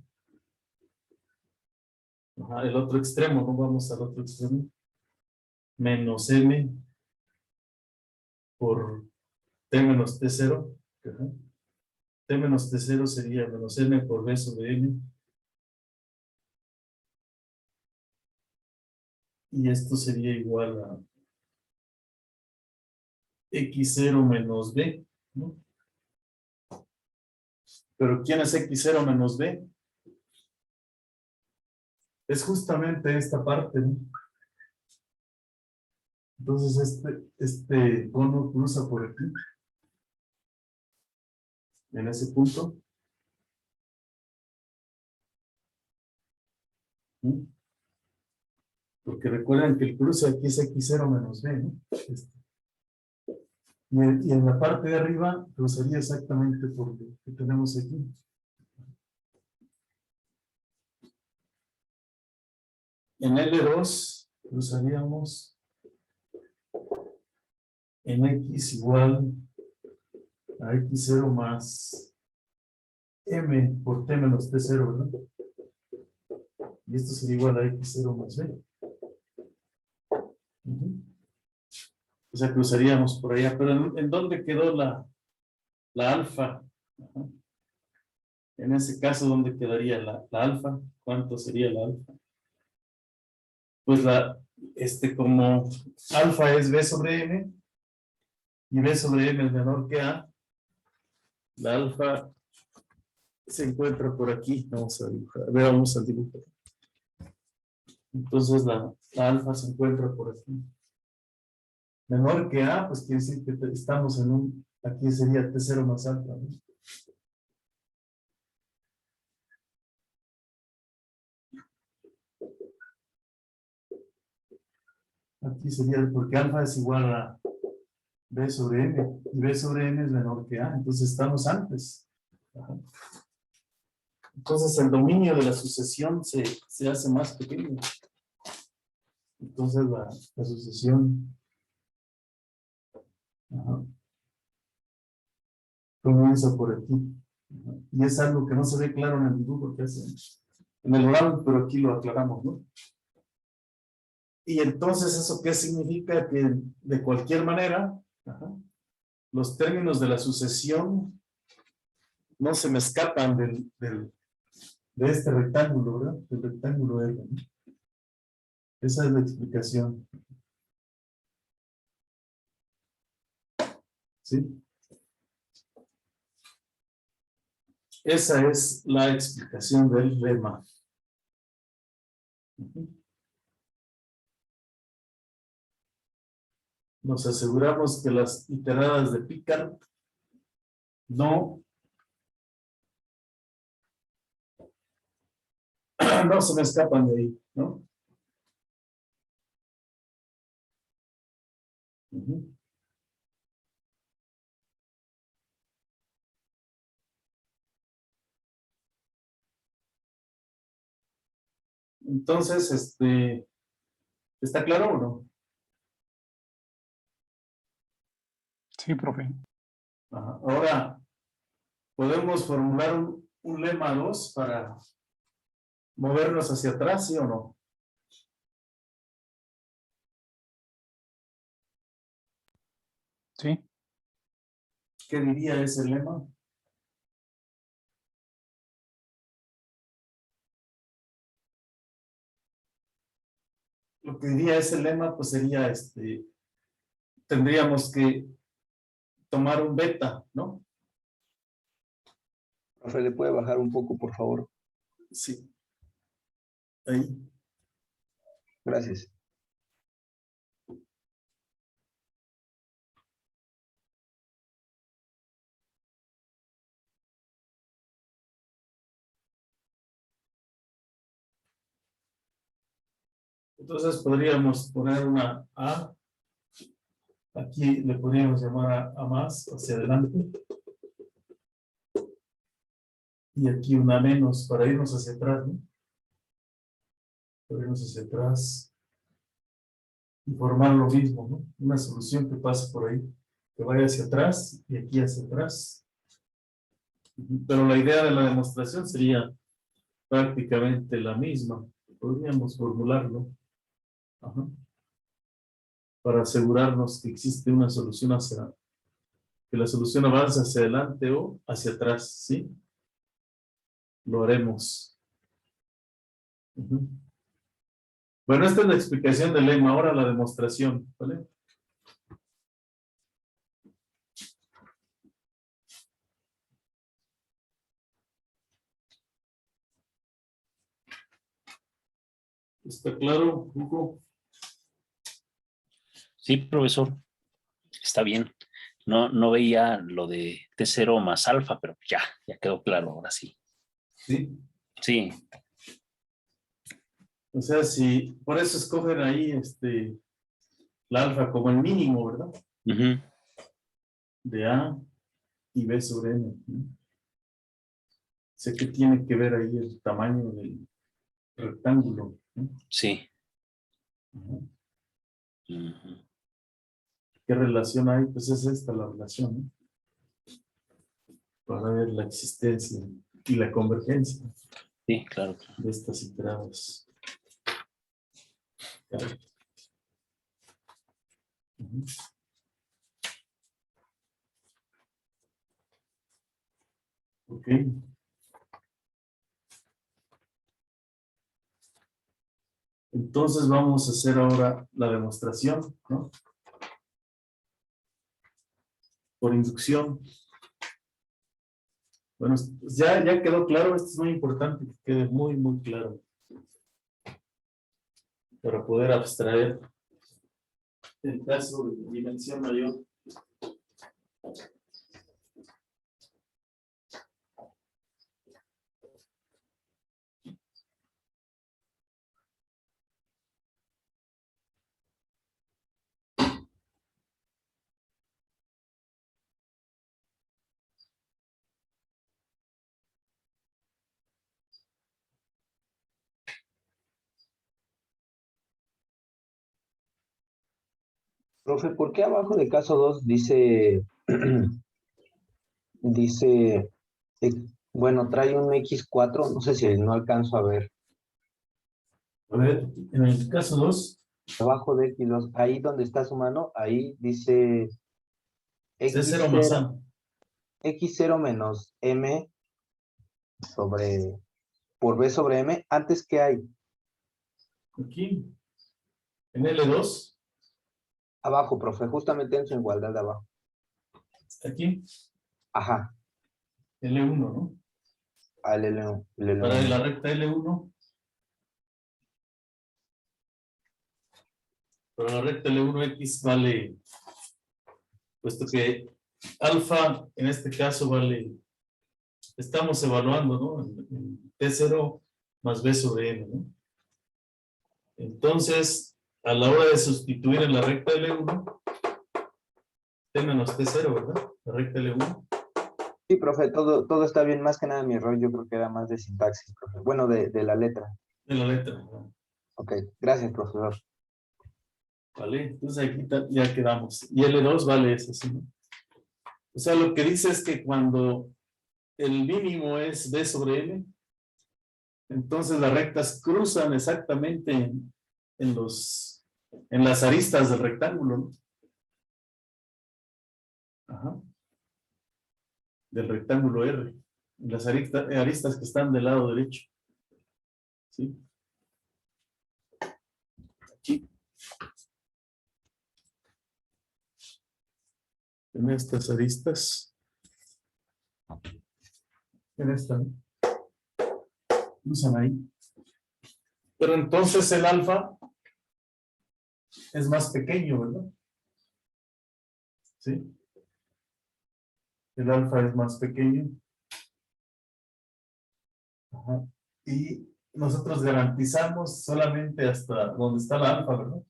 Ajá, el otro extremo, no vamos al otro extremo. Menos M por T menos T0. Ajá. T menos T0 sería menos M por B sobre N. Y esto sería igual a X0 menos B, ¿no? Pero ¿quién es X0 menos B? Es justamente esta parte, ¿no? Entonces este cono cruza por aquí. En ese punto. ¿Sí? Porque recuerden que el cruce aquí es X0 menos B, ¿no? Y en la parte de arriba cruzaría exactamente por lo que tenemos aquí. En L2 cruzaríamos en X igual a X0 más M por T menos T0, ¿verdad? Y esto sería igual a X0 más B. O sea, cruzaríamos por allá. Pero ¿en dónde quedó la alfa? Ajá. En ese caso, ¿dónde quedaría la alfa? ¿Cuánto sería la alfa? Pues como alfa es B sobre M y B sobre M es menor que A, la alfa se encuentra por aquí. Vamos a dibujar. A ver, vamos al dibujo. Entonces la alfa se encuentra por aquí. Menor que A, pues quiere decir que estamos en aquí sería T0 más alfa, ¿no? Aquí sería, porque alfa es igual a B sobre M, y B sobre M es menor que A, entonces estamos antes. Ajá. Entonces el dominio de la sucesión se hace más pequeño. Entonces la sucesión comienza por aquí. Ajá. Y es algo que no se ve claro en el dibujo que hacen en el oral, pero aquí lo aclaramos, ¿no? Y entonces, ¿eso qué significa? Que de cualquier manera, ajá, los términos de la sucesión no se me escapan de este rectángulo, ¿verdad? Del rectángulo R, ¿no? Esa es la explicación. ¿Sí? Esa es la explicación del lema. Nos aseguramos que las iteradas de Picard no se me escapan de ahí, ¿no? Entonces, ¿está claro o no? Sí, profe. Ajá. Ahora, ¿podemos formular un lema 2 para movernos hacia atrás, sí o no? Sí. ¿Qué diría ese lema? lo que diría ese lema, pues sería, tendríamos que tomar un beta, ¿no? Profe, ¿le puede bajar un poco, por favor? Sí. Ahí. Gracias. Entonces podríamos poner una A. Aquí le podríamos llamar a más hacia adelante. Y aquí una menos para irnos hacia atrás, ¿no? Para irnos hacia atrás. Y formar lo mismo, ¿no? Una solución que pase por ahí. Que vaya hacia atrás y aquí hacia atrás. Pero la idea de la demostración sería prácticamente la misma. Podríamos formularlo. Ajá. Para asegurarnos que existe una solución hacia, que la solución avanza hacia adelante o hacia atrás, ¿sí? Lo haremos. Ujú. Bueno, esta es la explicación del lema, ahora la demostración, ¿vale? ¿Está claro, Hugo? Sí, profesor, está bien. No veía lo de T0 más alfa, pero ya quedó claro, ahora sí. Sí. Sí, O sea, si por eso escogen ahí la alfa como el mínimo, ¿verdad? ujú, De A y B sobre N, ¿no? Sé que tiene que ver ahí el tamaño del rectángulo, ¿no? sí. Ajá. Ujú. ¿Qué relación hay? Pues es esta la relación, ¿no? Para ver la existencia y la convergencia Sí, claro. de estas iteradas. Claro. Ujú. Ok. Entonces vamos a hacer ahora la demostración, ¿no? Por inducción. Bueno, pues ya quedó claro, esto es muy importante que quede muy, muy claro. Para poder abstraer el caso de dimensión mayor. Profe, ¿por qué abajo de caso 2 dice, dice, bueno, trae un X4, no sé si no alcanzo a ver, A ver, en el caso 2, abajo de X2, ahí donde está su mano, ahí dice C0 más X0, A. X0 menos M sobre, por B sobre M, antes que hay, Aquí, en L2, abajo, profe, justamente en su igualdad de abajo. aquí, Ajá, L1, ¿no? al L1, Para la L1. recta L1, para la recta L1X vale, puesto que alfa en este caso vale, estamos evaluando, ¿no? En T0 más B sobre N, ¿no? Entonces, a la hora de sustituir en la recta L1, T menos T0, ¿verdad? La recta L1. Sí, profe, todo está bien, más que nada mi error, yo creo que era más de sintaxis, profe. Bueno, de la letra. En la letra, ¿no? Ok, gracias, profesor. ¿Vale? Entonces aquí ya quedamos. Y L2 vale eso, ¿sí? ¿No? O sea, lo que dice es que cuando el mínimo es B sobre N, entonces las rectas cruzan exactamente en las aristas del rectángulo, ¿no? Ajá. Del rectángulo R. En las aristas que están del lado derecho. ¿Sí? Aquí. En estas aristas. En esta, ¿no? Usan ahí. Pero entonces el alfa es más pequeño, ¿verdad? ¿Sí? El alfa es más pequeño. Ajá. Y nosotros garantizamos solamente hasta donde está la alfa, ¿verdad?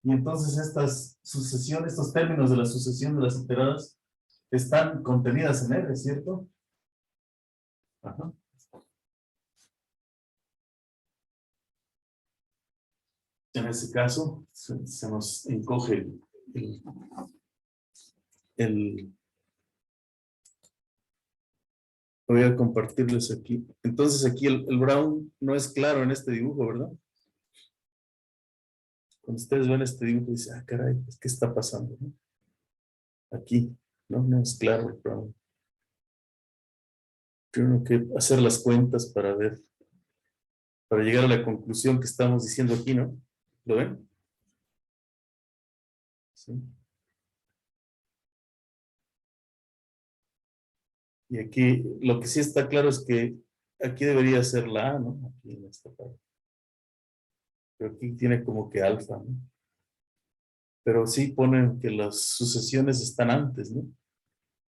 Y entonces estas sucesiones, estos términos de la sucesión de las iteradas están contenidas en R, ¿cierto? Ajá. En ese caso, se nos encoge el- voy a compartirles aquí. Entonces aquí el brown no es claro en este dibujo, ¿verdad? Cuando ustedes ven este dibujo, dicen, ah, caray, ¿qué está pasando? ¿No? Aquí, no es claro el brown. Tengo que hacer las cuentas para ver, para llegar a la conclusión que estamos diciendo aquí, ¿no? ¿Lo ven? Sí. Y aquí lo que sí está claro es que aquí debería ser la A, ¿no? Aquí en esta parte. Pero aquí tiene como que alfa, ¿no? Pero sí ponen que las sucesiones están antes, ¿no?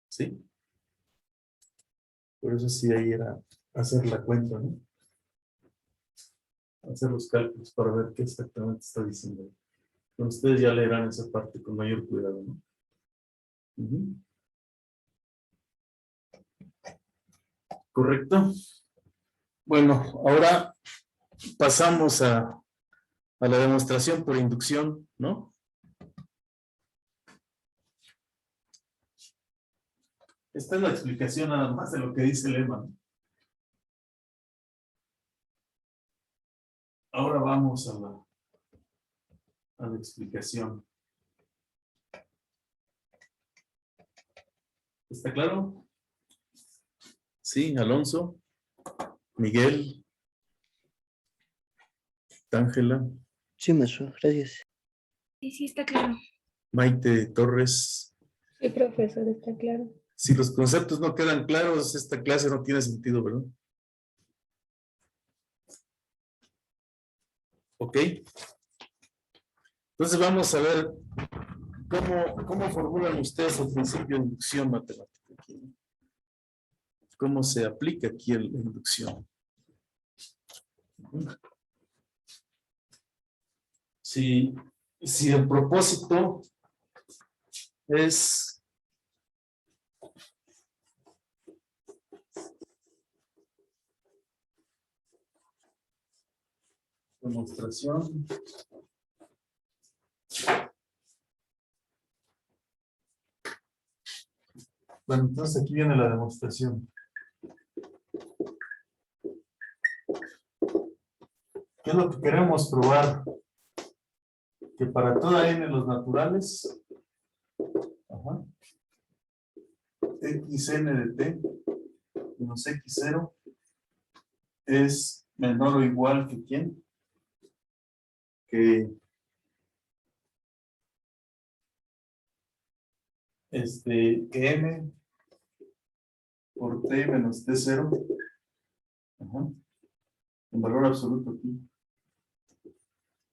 Sí. Por eso sí ahí era hacer la cuenta, ¿no? Hacer los cálculos para ver qué exactamente está diciendo. Pero ustedes ya leerán esa parte con mayor cuidado, ¿no? Ujú. ¿Correcto? Bueno, ahora pasamos a la demostración por inducción, ¿no? Esta es la explicación nada más de lo que dice el lema, ¿no? Ahora vamos a la explicación. ¿Está claro? Sí, Alonso, Miguel, Ángela, Sí, maestro, gracias. Sí, está claro. Maite Torres. Sí, profesor, está claro. Si los conceptos no quedan claros, esta clase no tiene sentido, ¿verdad? ¿Ok? Entonces vamos a ver cómo formulan ustedes el principio de inducción matemática aquí, ¿no? ¿Cómo se aplica aquí la inducción? Si el propósito es demostración. Bueno, entonces aquí viene la demostración. ¿Qué es lo que queremos probar? Que para toda n los naturales, ajá, xn de t menos x0 es menor o igual que ¿quién? Que que m por t menos t0, ajá, en valor absoluto aquí,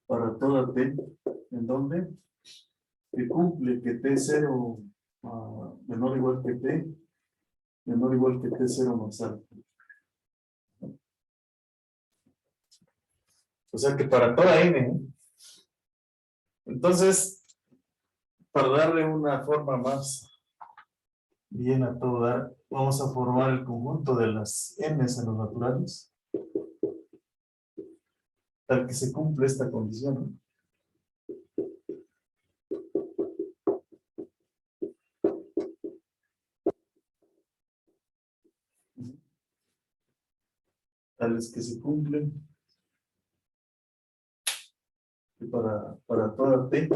para toda t, ¿en dónde? Que cumple que t0 menor o igual que t, menor o igual que t0 más alto. O sea que para toda n, ¿eh? Entonces, para darle una forma más bien a todo dar, vamos a formar el conjunto de las n's en los naturales, tal que se cumple esta condición, ¿no? Tales que se cumplen y para toda t,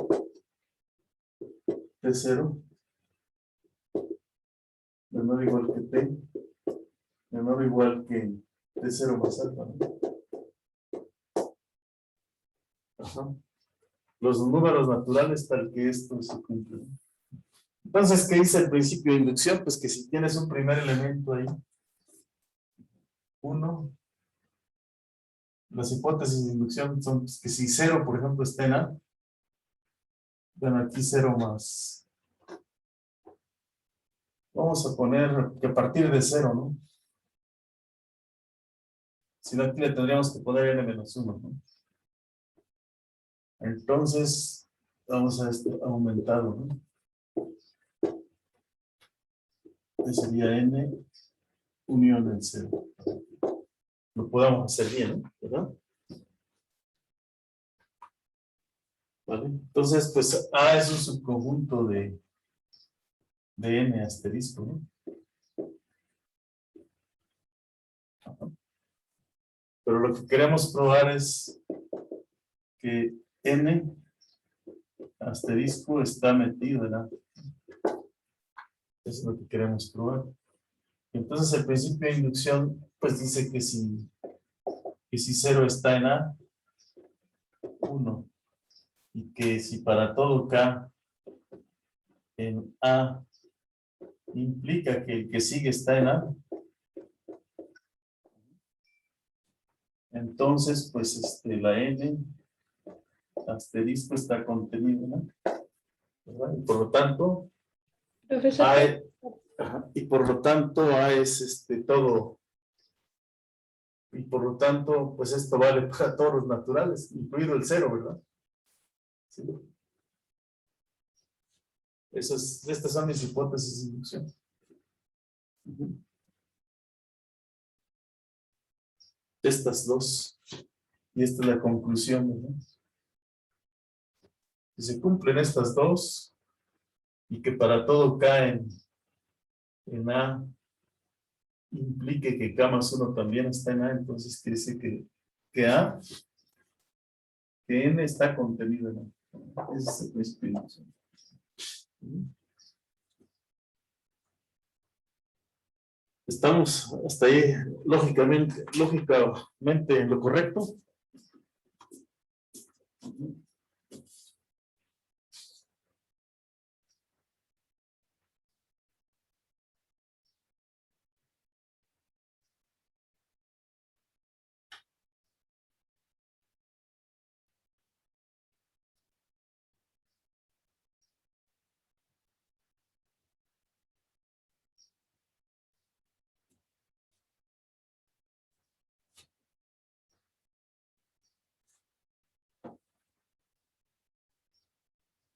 t0 menor o igual que t, menor o igual que t0 más alfa, ¿no? Ajá. los números naturales tal que esto se cumple. Entonces, ¿qué dice el principio de inducción? Pues que si tienes un primer elemento ahí, 1, las hipótesis de inducción son pues, que si 0, por ejemplo, está en A, bueno, aquí 0 más. Vamos a poner que a partir de 0, ¿no? Si no, aquí le tendríamos que poner n-1, ¿no? Entonces, vamos a este aumentado, ¿no? Este sería n unión en 0. Lo podamos hacer bien, ¿no? ¿Verdad? ¿Vale? Entonces, pues A es un subconjunto de n asterisco, ¿no? Pero lo que queremos probar es que n asterisco está metido en A. Eso es lo que queremos probar. Entonces el principio de inducción pues dice que si 0 está en A, 1. Y que si para todo K en A implica que el que sigue está en A, entonces pues la n asterisco está contenido, ¿no? ¿Verdad? Y por lo tanto Profesor, A es, y por lo tanto A es todo, y por lo tanto pues esto vale para todos los naturales, incluido el 0, ¿verdad? Sí. Estas son mis hipótesis de inducción. Estas dos. Y esta es la conclusión, ¿verdad? Si se cumplen estas dos, y que para todo K en A implique que K más 1 también está en A, entonces quiere decir que N está contenido en A. Ese es el principio de inducción. ¿Estamos hasta ahí lógicamente en lo correcto?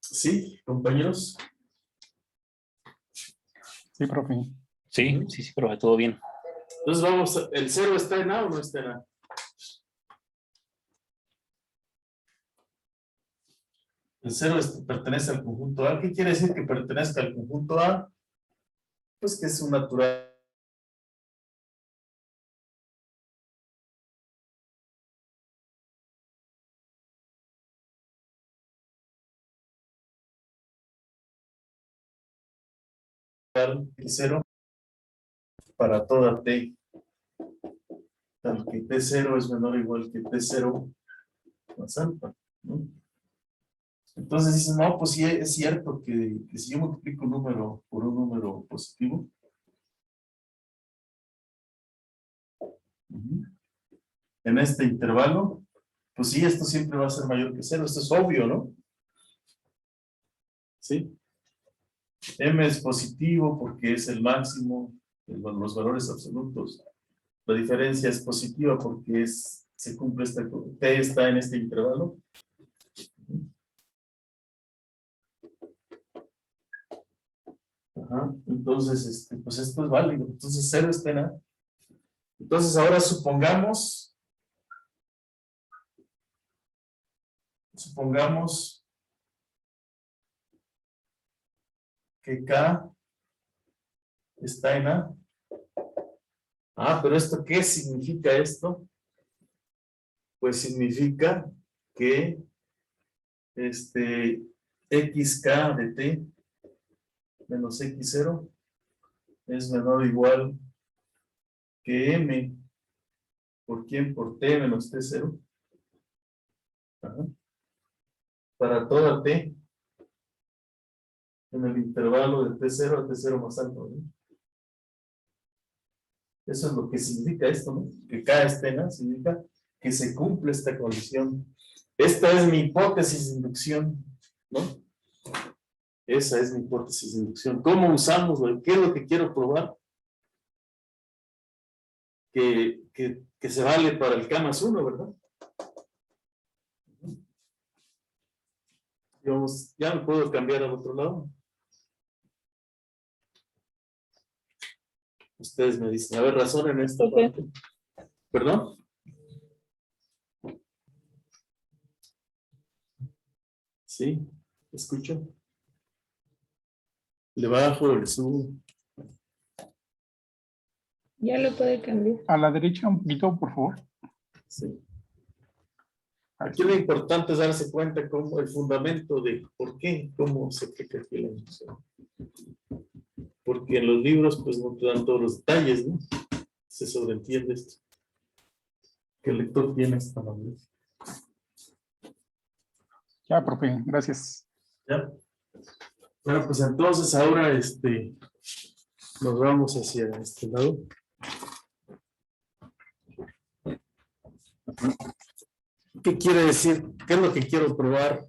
Sí, compañeros. Sí, profe. Sí, sí, sí, profe, todo bien. Entonces vamos, ¿el 0 está en A o no está en A? El 0 pertenece al conjunto A. ¿Qué quiere decir que pertenezca al conjunto A? Pues que es un natural. El 0 para toda T. Tal que T0 es menor o igual que T0 más alfa, ¿no? Entonces dices, no, pues sí es cierto que si yo multiplico un número por un número positivo, en este intervalo, pues sí, esto siempre va a ser mayor que 0. Esto es obvio, ¿no? Sí. M es positivo porque es el máximo de los valores absolutos. La diferencia es positiva porque se cumple T está en este intervalo. Ajá. Entonces, pues esto es válido. Entonces 0 está en A. Entonces ahora supongamos que K está en A. Ah, pero ¿esto qué significa esto? Pues significa que xk de t menos x0 es menor o igual que m. ¿Por quién? Por t menos t0. Ajá. para toda T en el intervalo de T0 a T0 más alto, ¿no? Eso es lo que significa esto, ¿no? Que K es T, ¿no? Significa que se cumple esta condición. Esta es mi hipótesis de inducción, ¿no? Esa es mi hipótesis de inducción. ¿Cómo usamos? ¿Qué es lo que quiero probar? Que se vale para el K más 1, ¿verdad? Digamos, ya me puedo cambiar al otro lado. Ustedes me dicen, a ver, razonen esta parte. ¿Perdón? Sí, escucho. Le bajo, le subo. Ya lo puede cambiar. A la derecha un poquito, por favor. Sí. Aquí lo importante es darse cuenta cómo el fundamento de por qué, cómo se aplica aquí la inducción. Porque en los libros pues no te dan todos los detalles, ¿no? Se sobreentiende esto. Que el lector tiene esta manera. Ya, profe, gracias. ¿Ya? Bueno, pues entonces ahora nos vamos hacia este lado. ¿Qué quiere decir? ¿Qué es lo que quiero probar?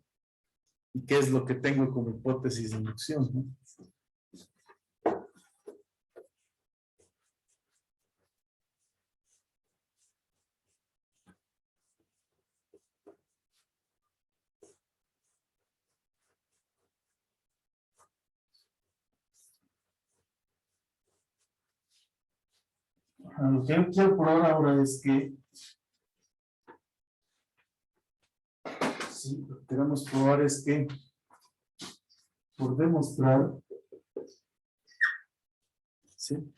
¿Y qué es lo que tengo como hipótesis de inducción, ¿no? Lo que yo quiero probar ahora es que sí, lo que queremos probar es que por demostrar ¿sí?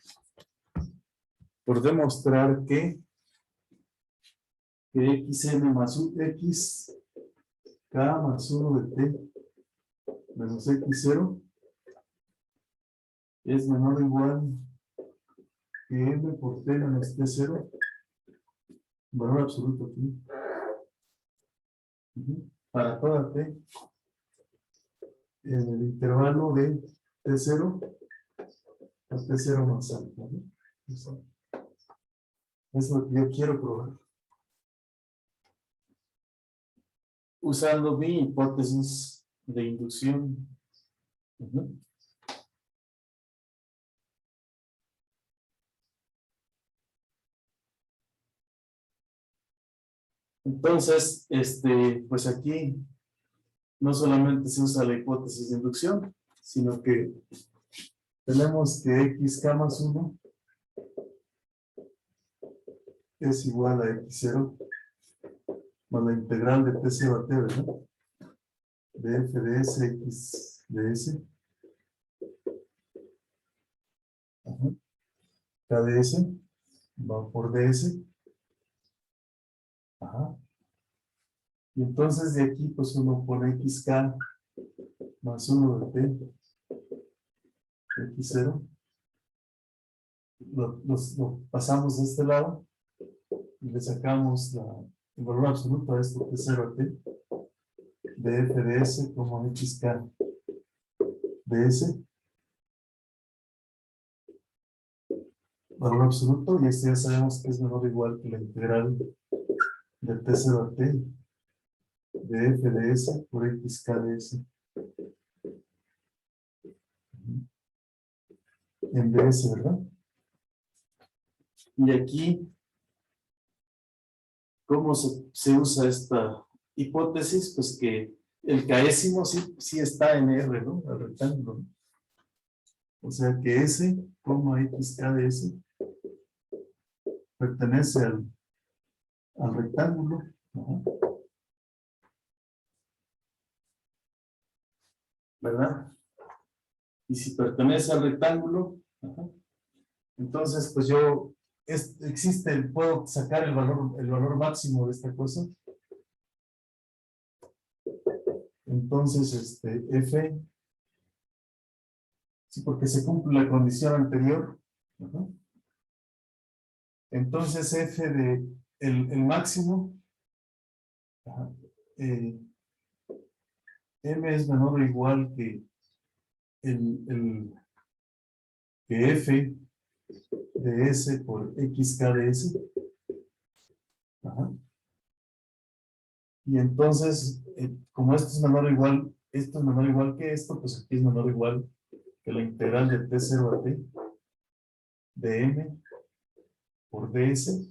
Por demostrar que xn más x k más 1 de t menos x0 es menor o igual que m por t menos t0, valor absoluto aquí. Para toda t en el intervalo de t0 a t0 más alto, ¿no? Eso es lo que yo quiero probar. Usando mi hipótesis de inducción. Entonces, pues aquí no solamente se usa la hipótesis de inducción, sino que tenemos que xk más 1 es igual a x0 más la integral de t0 a t, ¿verdad? De f de s x de s. Ajá. K de s va por ds. Ajá. Y entonces de aquí pues uno pone xk más 1 de t x0. Lo pasamos de este lado y le sacamos el valor absoluto a esto t0 a t de f de s como xk de s, valor absoluto, y ya sabemos que es menor o igual que la integral de t0 a t de f de s por xk de s en ds, ¿verdad? Y aquí, ¿cómo se usa esta hipótesis? Pues que el késimo sí está en R, ¿no? El rectángulo, ¿no? O sea que S, xk de S, pertenece al rectángulo. Ajá. ¿Verdad? Y si pertenece al rectángulo, ajá, entonces pues yo, puedo sacar el valor máximo de esta cosa. Entonces, F, sí, porque se cumple la condición anterior. Ajá. Entonces, F de el máximo, ajá, M es menor o igual que que F de S por XK de S. Ajá. Y entonces, como esto es menor o igual, esto es menor o igual que esto, pues aquí es menor o igual que la integral de T0 a T de M por ds.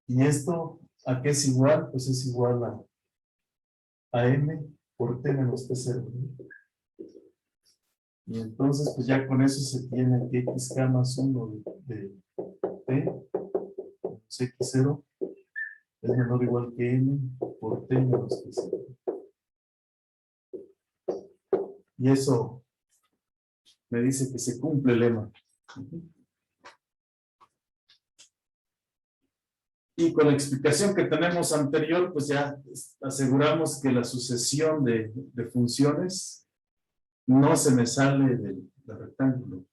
Y esto, ¿a qué es igual? Pues es igual a M por T menos T0. ¿No? Y entonces, pues ya con eso se tiene que XK más 1 de T menos X0 es menor o igual que M por T menos T0. Y eso me dice que se cumple el lema. Y con la explicación que tenemos anterior, pues ya aseguramos que la sucesión de funciones no se me sale del rectángulo.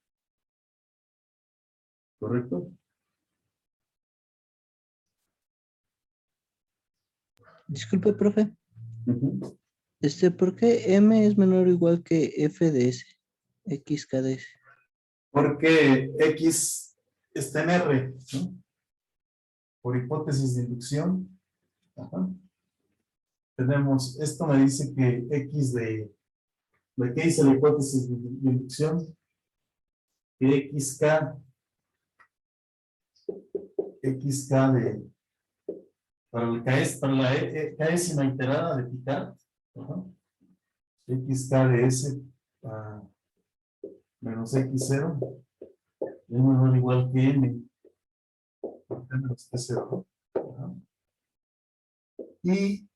¿Correcto? Disculpe, profe. Ujú. ¿Por qué M es menor o igual que F de S? XK de S. Porque X está en R, ¿no? Por hipótesis de inducción. Ajá. Tenemos, esto me dice que X ¿de qué dice la hipótesis de inducción? Que XK de, para la késima iterada de Picard, ajá, XK de S menos X0 es menor o igual que M por T menos T0. Ajá. Y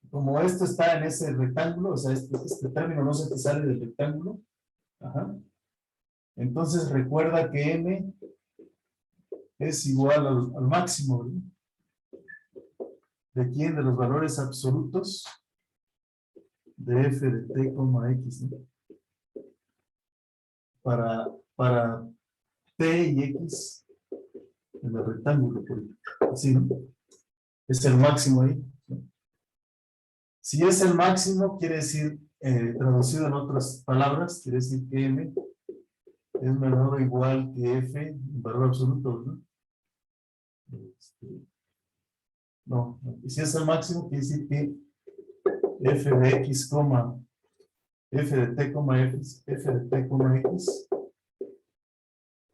como esto está en ese rectángulo, o sea, este término no se te sale del rectángulo, ajá, entonces recuerda que M es igual al máximo, ¿no? ¿De quién? De los valores absolutos de F de T, X, ¿no? Para T y X en el rectángulo, así, ¿no? Es el máximo ahí, ¿no? Si es el máximo, quiere decir, traducido en otras palabras, quiere decir que M es menor o igual que F en valor absoluto, ¿no? No, si es el máximo, quiere decir que F de X, F de T, F de T, X,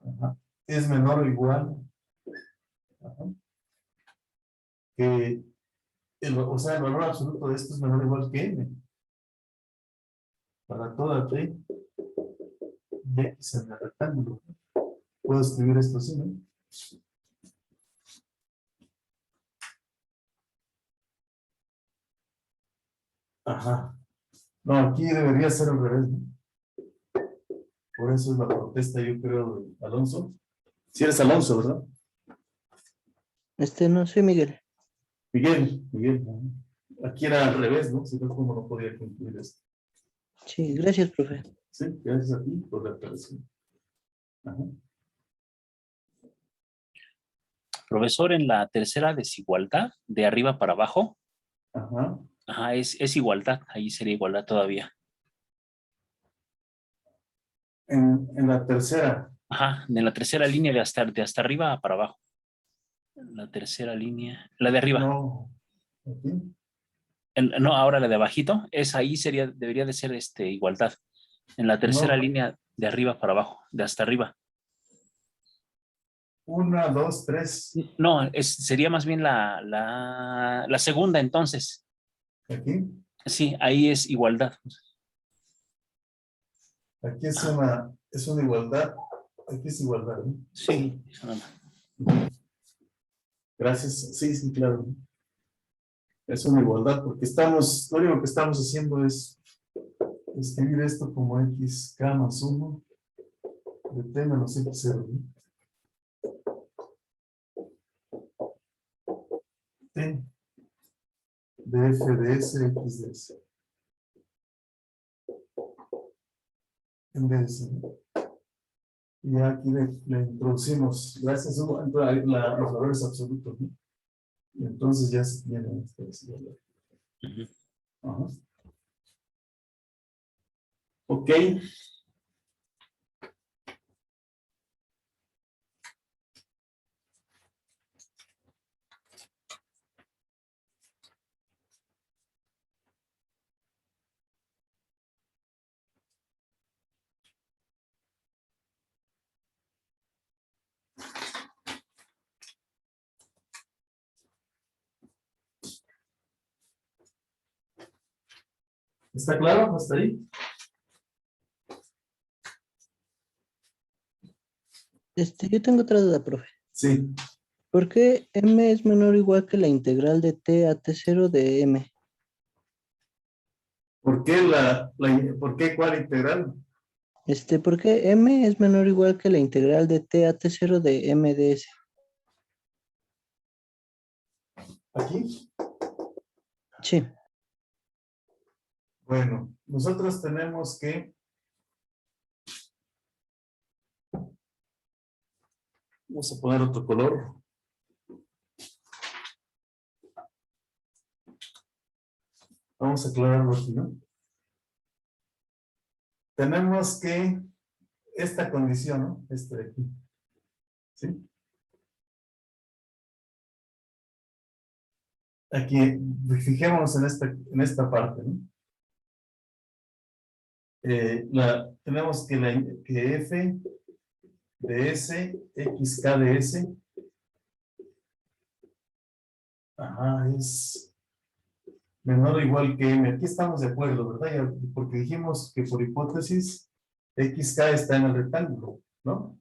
ajá, es menor o igual, ajá, que o sea, el valor absoluto de esto es menor o igual que M. Para toda T y X en el rectángulo. Puedo escribir esto así, ¿no? Ajá. No, aquí debería ser al revés, ¿no? Por eso es la protesta, yo creo, de Alonso. Si eres Alonso, ¿verdad? No soy Miguel. Miguel. Ajá. Aquí era al revés, ¿no? Si no, ¿cómo no podía concluir esto? Sí, gracias, profe. Sí, gracias a ti por la aclaración. Ajá. Profesor, en la tercera desigualdad, de arriba para abajo, Ajá. ajá, es igualdad, ahí sería igualdad todavía. En la tercera. Ajá, en la tercera línea de hasta arriba para abajo. La tercera línea, la de arriba. No. Aquí. No, ahora la de abajito, esa ahí debería de ser igualdad. En la tercera No. línea de arriba para abajo, de hasta arriba. 1, 2, 3. No, sería más bien la segunda entonces. Aquí. Sí, ahí es igualdad. Aquí es una igualdad. Aquí es igualdad, ¿no? Sí, eso nada más. Gracias. Sí, claro. Es una igualdad porque lo único que estamos haciendo es escribir esto como XK más 1 de T menos X0, ¿no? T de F de S, X de S. En vez de S, ¿no? Y aquí le introducimos, gracias a eso, entra ahí los valores absolutos, ¿no? Y entonces ya se tiene esta desigualdad. Ujú. Ajá. Ok. ¿Está claro hasta ahí? Yo tengo otra duda, profe. Sí. ¿Por qué m es menor o igual que la integral de t a t0 de m? ¿Por qué por qué cuál integral? ¿Por qué m es menor o igual que la integral de t a t0 de m ds? Aquí. Sí, Bueno, nosotros tenemos que. Vamos a poner otro color. Vamos a aclararlo aquí, ¿no? Tenemos que esta condición, ¿no? Esta de aquí. ¿Sí? Aquí, fijémonos en esta parte, ¿no? Tenemos que f de s, xk de s, ajá, es menor o igual que m. Aquí estamos de acuerdo, ¿verdad? Porque dijimos que por hipótesis xk está en el rectángulo, ¿no?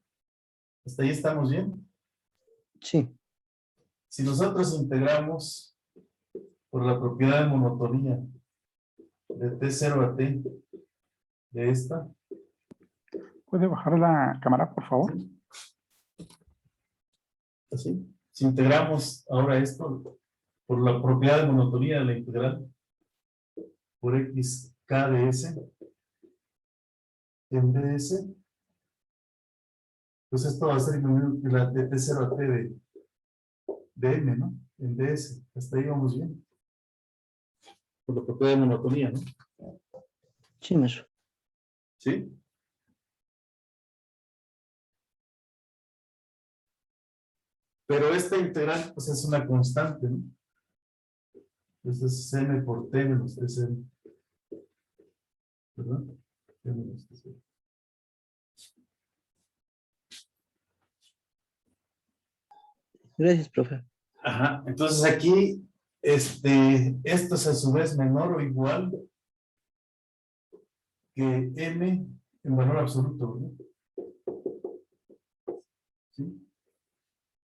Hasta ahí estamos bien. sí. Si nosotros integramos por la propiedad de monotonía de t0 a t de esta, ¿Puede bajar la cámara, por favor? ¿sí? Así. Si integramos ahora esto por la propiedad de monotonía de la integral por xk de s en ds, pues esto va a ser la de t0 a t de m, ¿no? En ds. Hasta ahí vamos bien. Por la propiedad de monotonía, ¿no? Sí, maestro. ¿Sí? Pero esta integral, pues es una constante, ¿no? Entonces es m por t menos t0. ¿Verdad? T menos t0. Gracias, profe. Ajá, entonces aquí, esto es a su vez menor o igual que m en valor absoluto, ¿no? ¿Sí?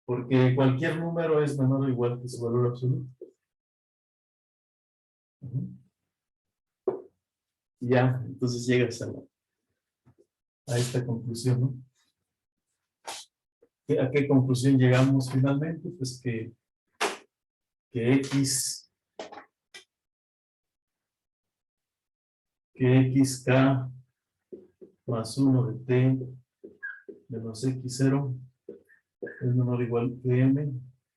Porque cualquier número es menor o igual que su valor absoluto. Ujú. Ya, entonces llegas a esta conclusión, ¿no? ¿A qué conclusión llegamos finalmente? Pues que x, que xk más 1 de t menos x0 es menor o igual que m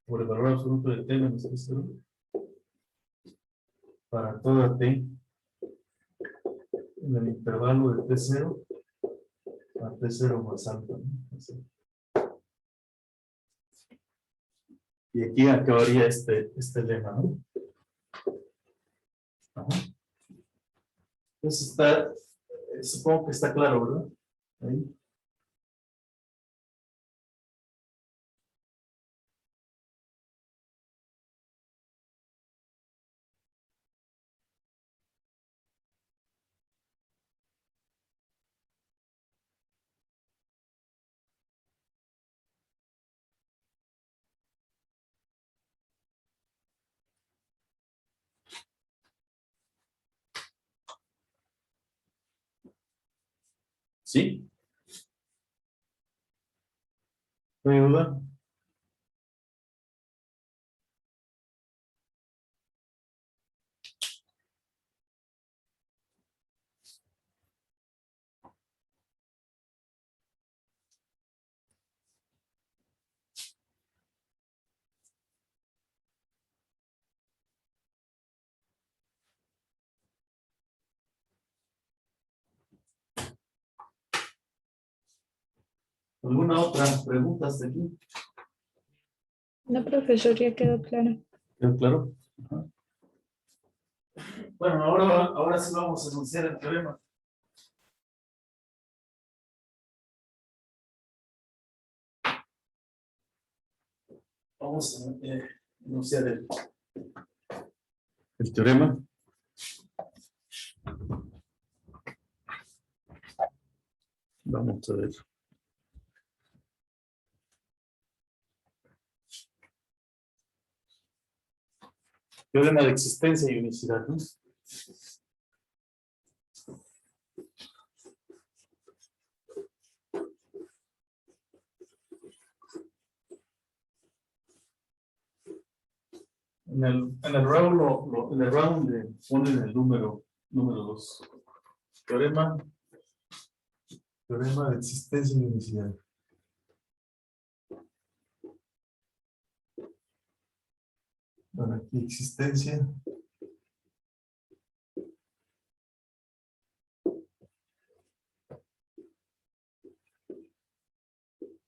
por el valor absoluto de t menos x0 para toda t en el intervalo de t0 a t0 más alto, ¿no? Así. Y aquí acabaría este lema, ¿no? Ajá. Entonces supongo que está claro, ¿verdad? Ahí. ¿Sí? ¿No hay duda? ¿Alguna otra pregunta hasta aquí? No, profesor, ya quedó claro. ¿Quedó claro? Ajá. Bueno, ahora sí vamos a enunciar el teorema. Vamos a enunciar el teorema. Vamos a ver. Teorema de existencia y unicidad, ¿no? En el round le ponen el número 2. Teorema de existencia y unicidad. Bueno, aquí existencia.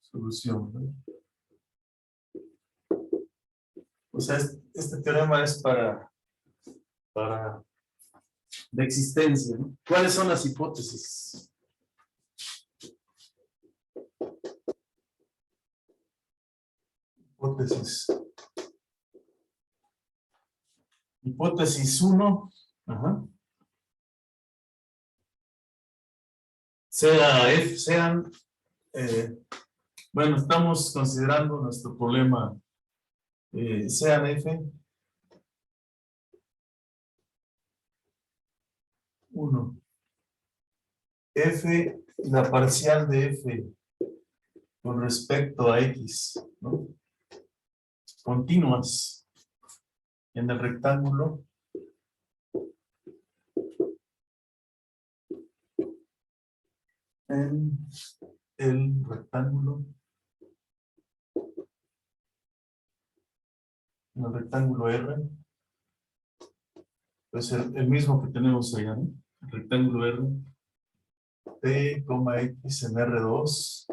Solución, ¿no? O sea, este teorema es para de existencia, ¿no? ¿Cuáles son las hipótesis? Hipótesis 1. Ajá. Bueno, estamos considerando nuestro problema sean F 1. F, la parcial de F con respecto a X, ¿no? Continuas en el rectángulo. En el rectángulo. En el rectángulo R. Pues el mismo que tenemos allá, ¿no? El rectángulo R. T, X en R2.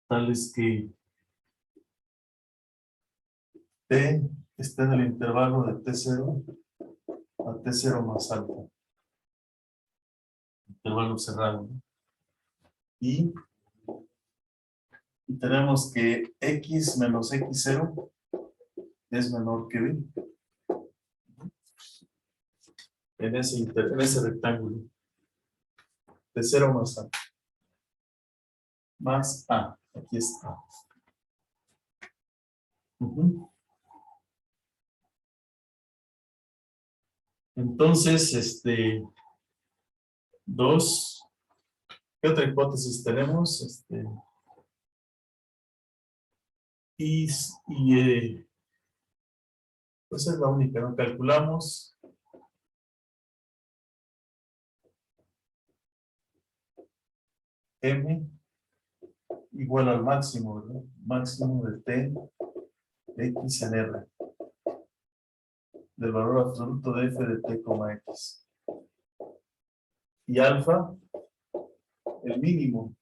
Tales que T está en el intervalo de T0 a T0 más alto. Intervalo cerrado, ¿no? Y tenemos que X menos X0 es menor que B. En ese rectángulo. T0 más A. Más A. Aquí está. Entonces, 2. ¿Qué otra hipótesis tenemos? Pues es la única, ¿no? Calculamos M igual al máximo, ¿verdad? Máximo de T X en R. Del valor absoluto de F de T, X. Y alfa, el mínimo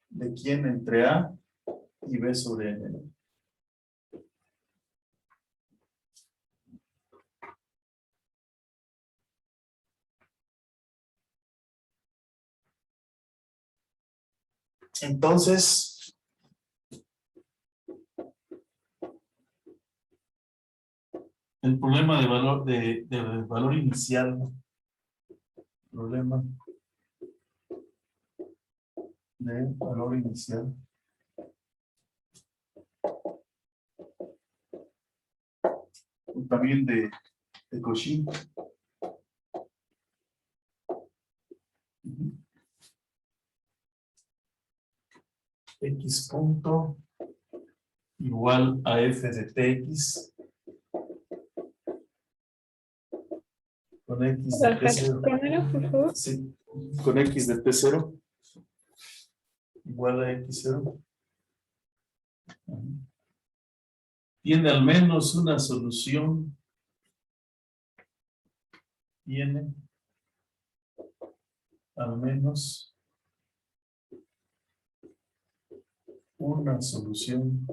de quién entre A y B sobre N. Entonces, el problema de valor inicial, problema de valor inicial, también de Cauchy. X punto igual a F de Tx con X de T0. Primero, por favor. Sí, con X de T0 igual a X0. Tiene al menos una solución. Tiene al menos una solución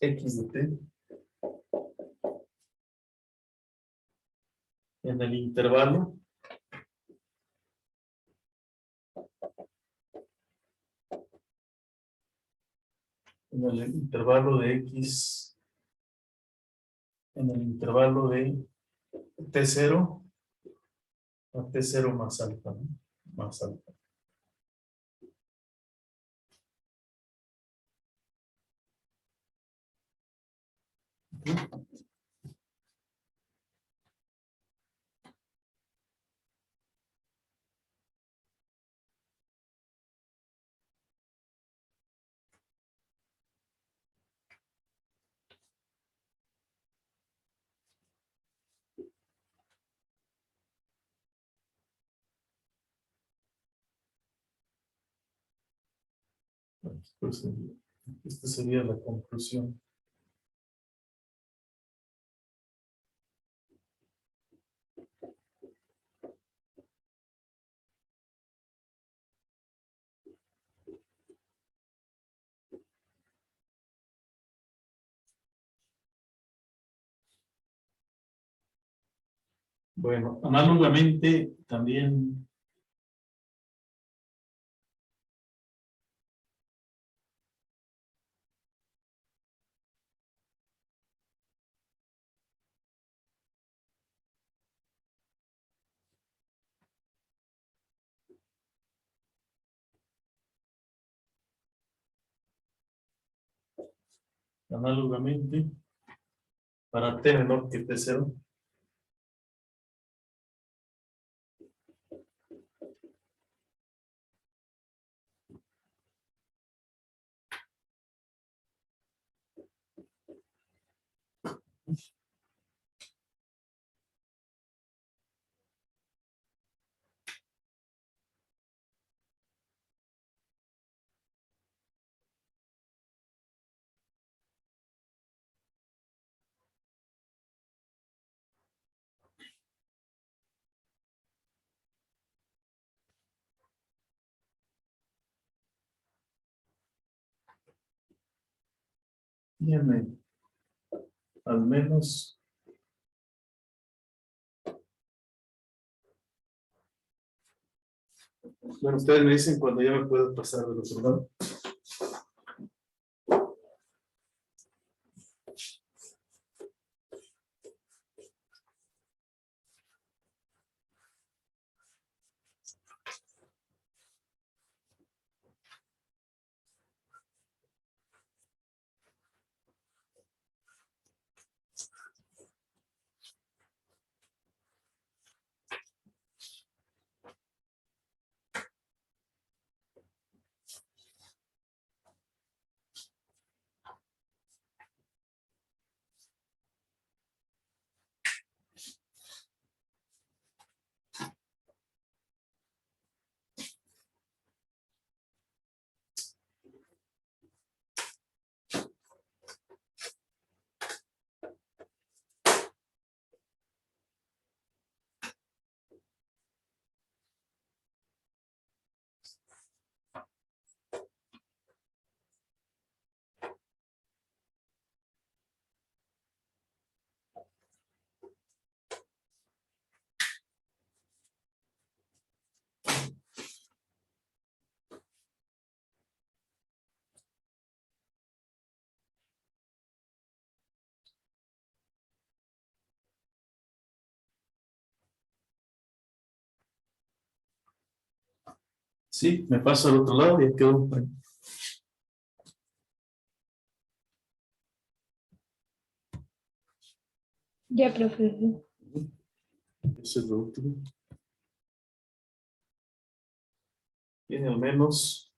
X de t en el intervalo de X, en el intervalo de T0 a T0 más alfa, ¿no? Más alfa. Pues, esta sería la conclusión. Bueno, análogamente también para t menor que t0, tiene al menos bueno, ustedes me dicen cuando ya me puedo pasar del otro lado. Sí, me paso al otro lado y ya quedó. Ya, profesor. Eso es lo último. Tiene al menos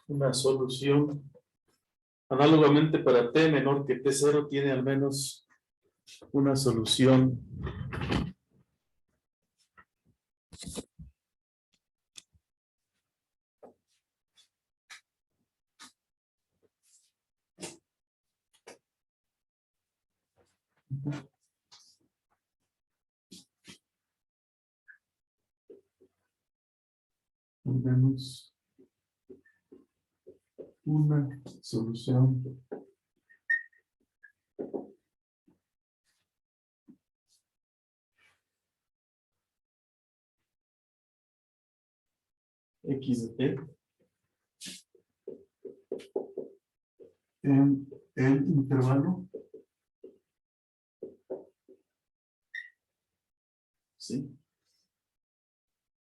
una solución. Análogamente para t menor que t0 tiene al menos una solución menos una solución X de T en el intervalo, ¿sí?,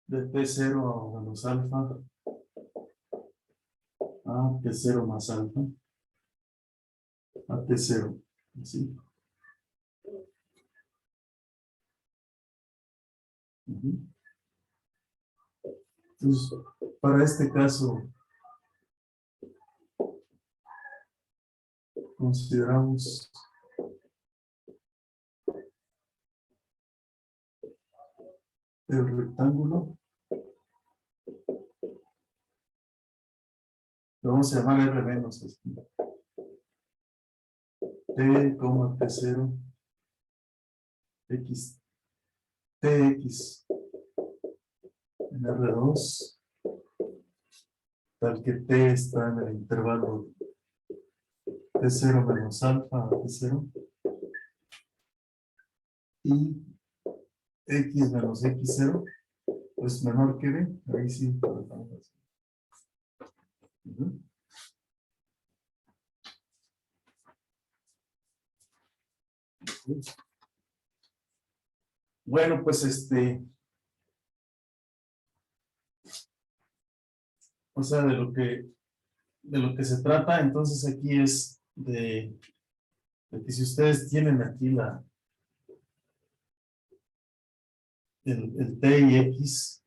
de T0 menos alfa a T0 más alfa a T0, ¿sí? Ujú. Entonces, para este caso, consideramos el rectángulo, lo vamos a llamar R menos, T, T0, X, TX en R2, tal que T está en el intervalo T0 menos alfa a T0, y X menos X0 es menor que B, ahí sí. Ujú. Bueno, pues o sea, de lo que se trata, entonces aquí es de que si ustedes tienen aquí el T y X,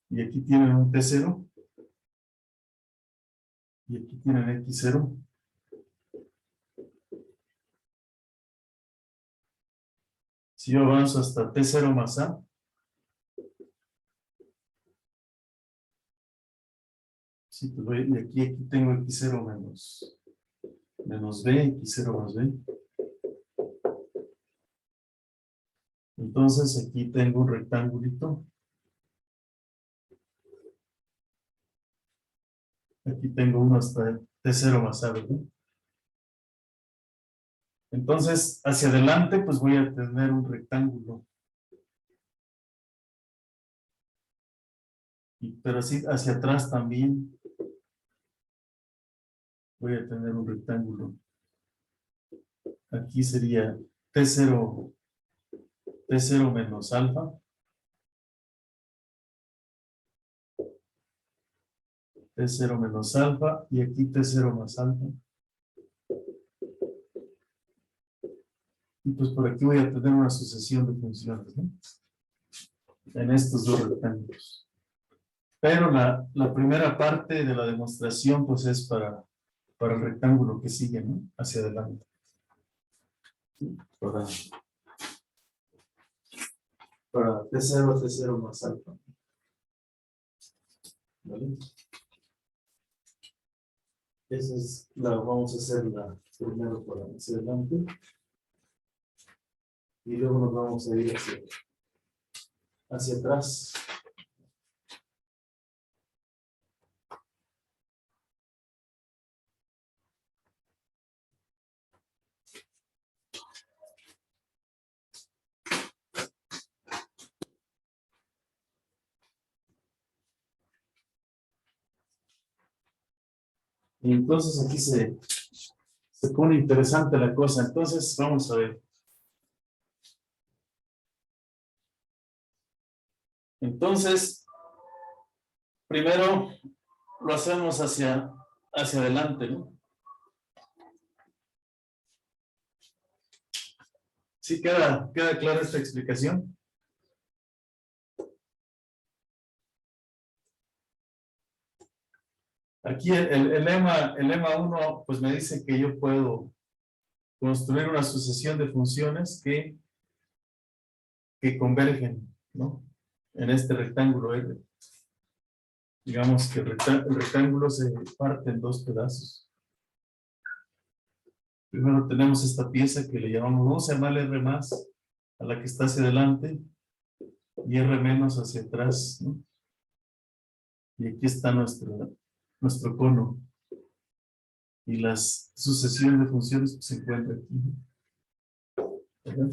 y aquí tienen un T0, y aquí tienen X0, si yo avanzo hasta T0 más A, sí, pues y aquí tengo X0 menos B, X0 más B. Entonces aquí tengo un rectangulito. Aquí tengo uno hasta T0 más A, ¿verdad? Entonces, hacia adelante, pues voy a tener un rectángulo. Pero así hacia atrás también voy a tener un rectángulo. Aquí sería T0 menos alfa. T0 menos alfa y aquí T0 más alfa. Y pues por aquí voy a tener una sucesión de funciones, ¿no?, en estos dos rectángulos. Pero la primera parte de la demostración pues es para el rectángulo que sigue, ¿no?, hacia adelante. ¿Sí? Para T0 más alfa. ¿Vale? Esa es vamos a hacer la primero para hacia adelante. Y luego nos vamos a ir hacia atrás. Y entonces aquí se pone interesante la cosa. Entonces vamos a ver. Entonces, primero lo hacemos hacia adelante, ¿no? ¿Sí queda clara esta explicación? Aquí el lema 1 pues me dice que yo puedo construir una sucesión de funciones que convergen, ¿no?, en este rectángulo R. Digamos que el rectángulo se parte en dos pedazos. Primero tenemos esta pieza que le llamamos, vamos a llamarle R más a la que está hacia adelante y R menos hacia atrás, ¿no? Y aquí está nuestro cono. Y las sucesiones de funciones pues, se encuentran aquí, ¿no? ¿Verdad?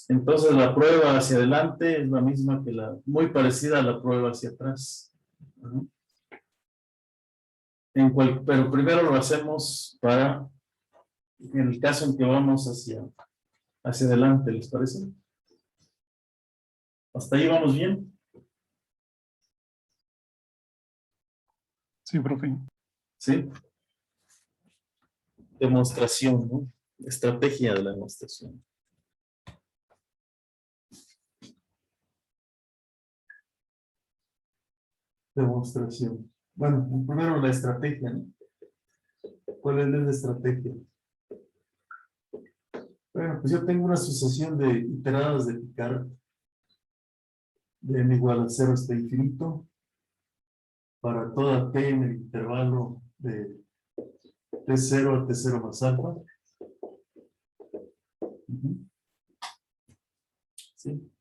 Entonces la prueba hacia adelante es la misma que muy parecida a la prueba hacia atrás. ¿No? Pero primero lo hacemos en el caso en que vamos hacia adelante, ¿les parece? ¿Hasta ahí vamos bien? Sí, profe. ¿Sí? Demostración, ¿no? Estrategia de la demostración. Demostración. Bueno, primero la estrategia, ¿no? ¿Cuál es la estrategia? Bueno, pues yo tengo una sucesión de iteradas de Picard de n igual a 0 hasta infinito para toda t en el intervalo de t0 a t0 más alfa. ¿Sí?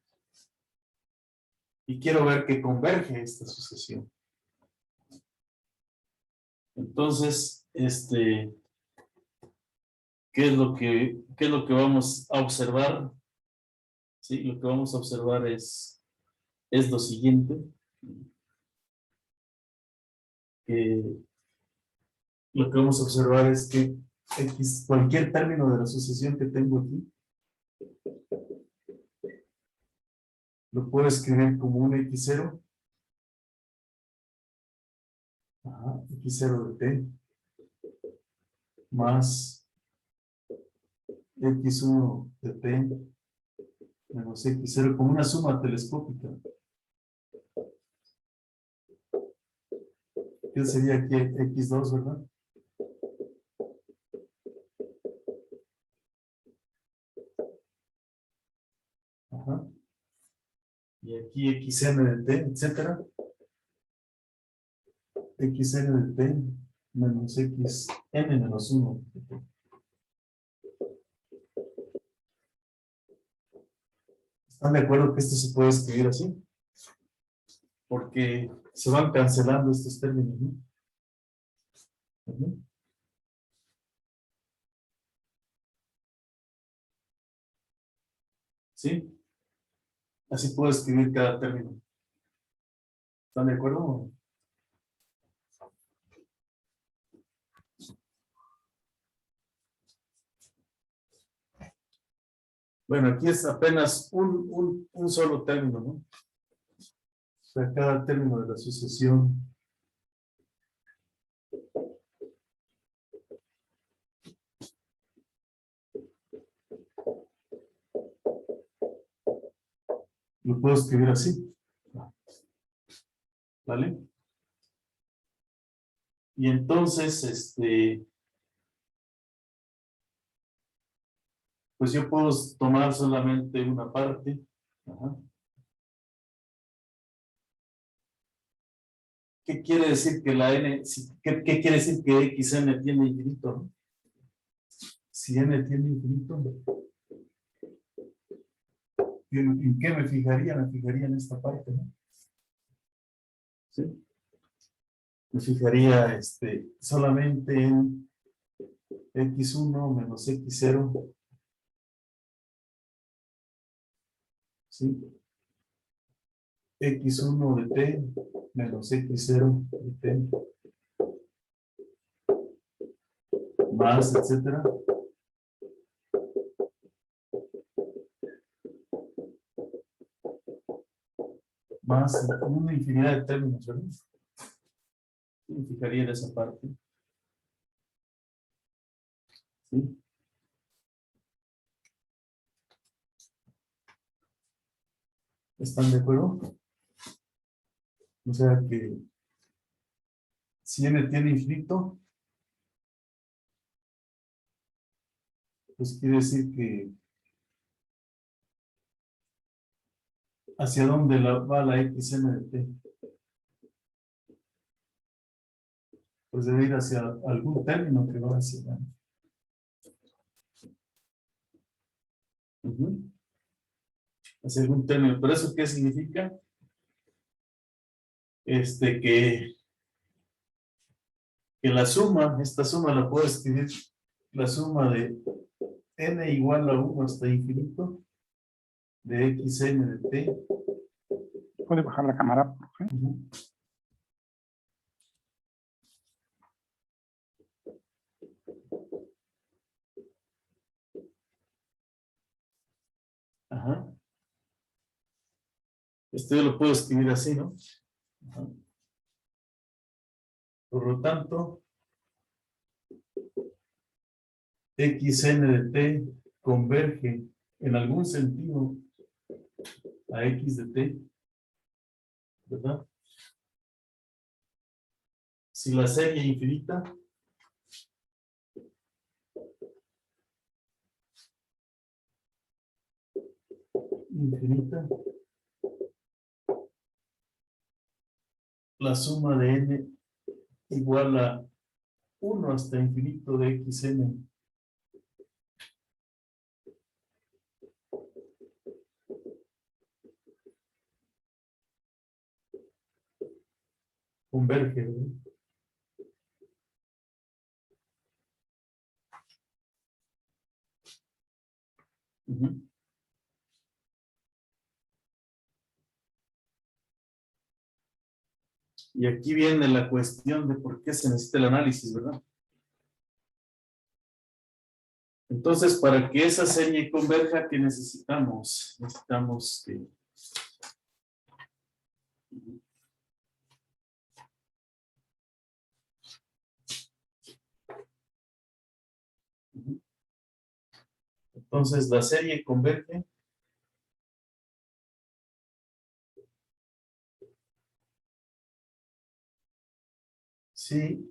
Y quiero ver que converge esta sucesión. Entonces, ¿qué es lo que vamos a observar? Sí, lo que vamos a observar es lo siguiente. Lo que vamos a observar es que X, cualquier término de la sucesión que tengo aquí, lo puedo escribir como un X0. Ajá, X0 de t más X1 de t menos X0 como una suma telescópica. ¿Qué sería aquí X2, verdad? Ajá. Y aquí xn de t, etcétera. Xn de t menos xn menos 1 de t. ¿Están de acuerdo que esto se puede escribir así? Porque se van cancelando estos términos, ¿no? Ujú. ¿Sí? Así puedo escribir cada término. ¿Están de acuerdo? Bueno, aquí es apenas un solo término, ¿no? O sea, cada término de la sucesión. Lo puedo escribir así. ¿Vale? Y entonces, pues yo puedo tomar solamente una parte. Ajá. ¿Qué quiere decir que la n, qué quiere decir que xn tiene infinito? ¿No? Si n tiene infinito, ¿en qué me fijaría? Me fijaría en esta parte, ¿no? ¿Sí? Me fijaría solamente en x1 menos x0. ¿Sí? X1 de t menos x0 de t más, etcétera. Más una infinidad de términos, ¿verdad? Me fijaría en esa parte. ¿Sí? ¿Están de acuerdo? O sea que si n tiene infinito, pues quiere decir que hacia dónde va la xn de t. Pues debe ir hacia algún término que va hacia Hacer un término. ¿Pero eso qué significa? Que la suma, esta suma la puedo escribir, la suma de n igual a 1 hasta infinito de xn de t. ¿Puede bajar la cámara, profe? Ajá. Esto yo lo puedo escribir así, ¿no? Ajá. Por lo tanto, xn de t converge en algún sentido a x de t, ¿verdad? Si la serie infinita la suma de n igual a 1 hasta infinito de xn converge, ¿verdad? Y aquí viene la cuestión de por qué se necesita el análisis, ¿verdad? Entonces, para que esa serie converja, ¿qué necesitamos? Necesitamos que... Entonces, la serie converge si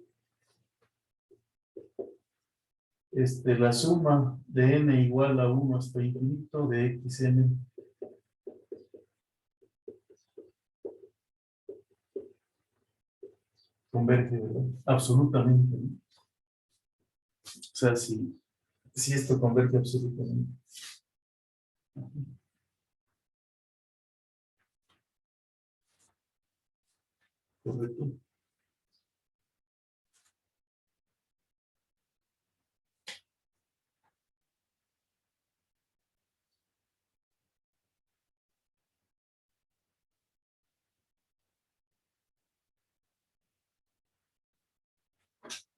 la suma de n igual a 1 hasta infinito de xn converge, ¿verdad? Absolutamente, ¿no? O sea, si esto converge absolutamente. Correcto.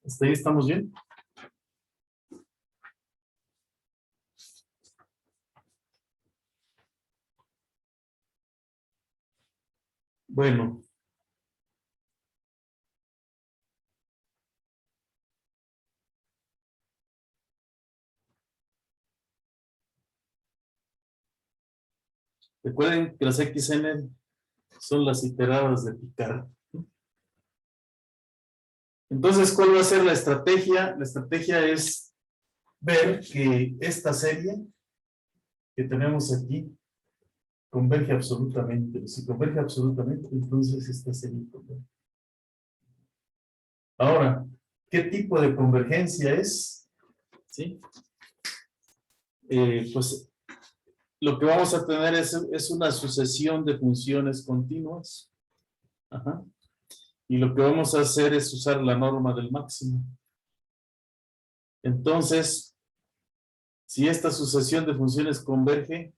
¿Hasta ahí estamos bien? Bueno. Recuerden que las xn son las iteradas de Picard. Entonces, ¿cuál va a ser la estrategia? La estrategia es ver que esta serie que tenemos aquí converge absolutamente. Si converge absolutamente, entonces esta serie converge. Ahora, ¿qué tipo de convergencia es? ¿Sí? Pues lo que vamos a tener es una sucesión de funciones continuas. Ajá. Y lo que vamos a hacer es usar la norma del máximo. Entonces, si esta sucesión de funciones converge,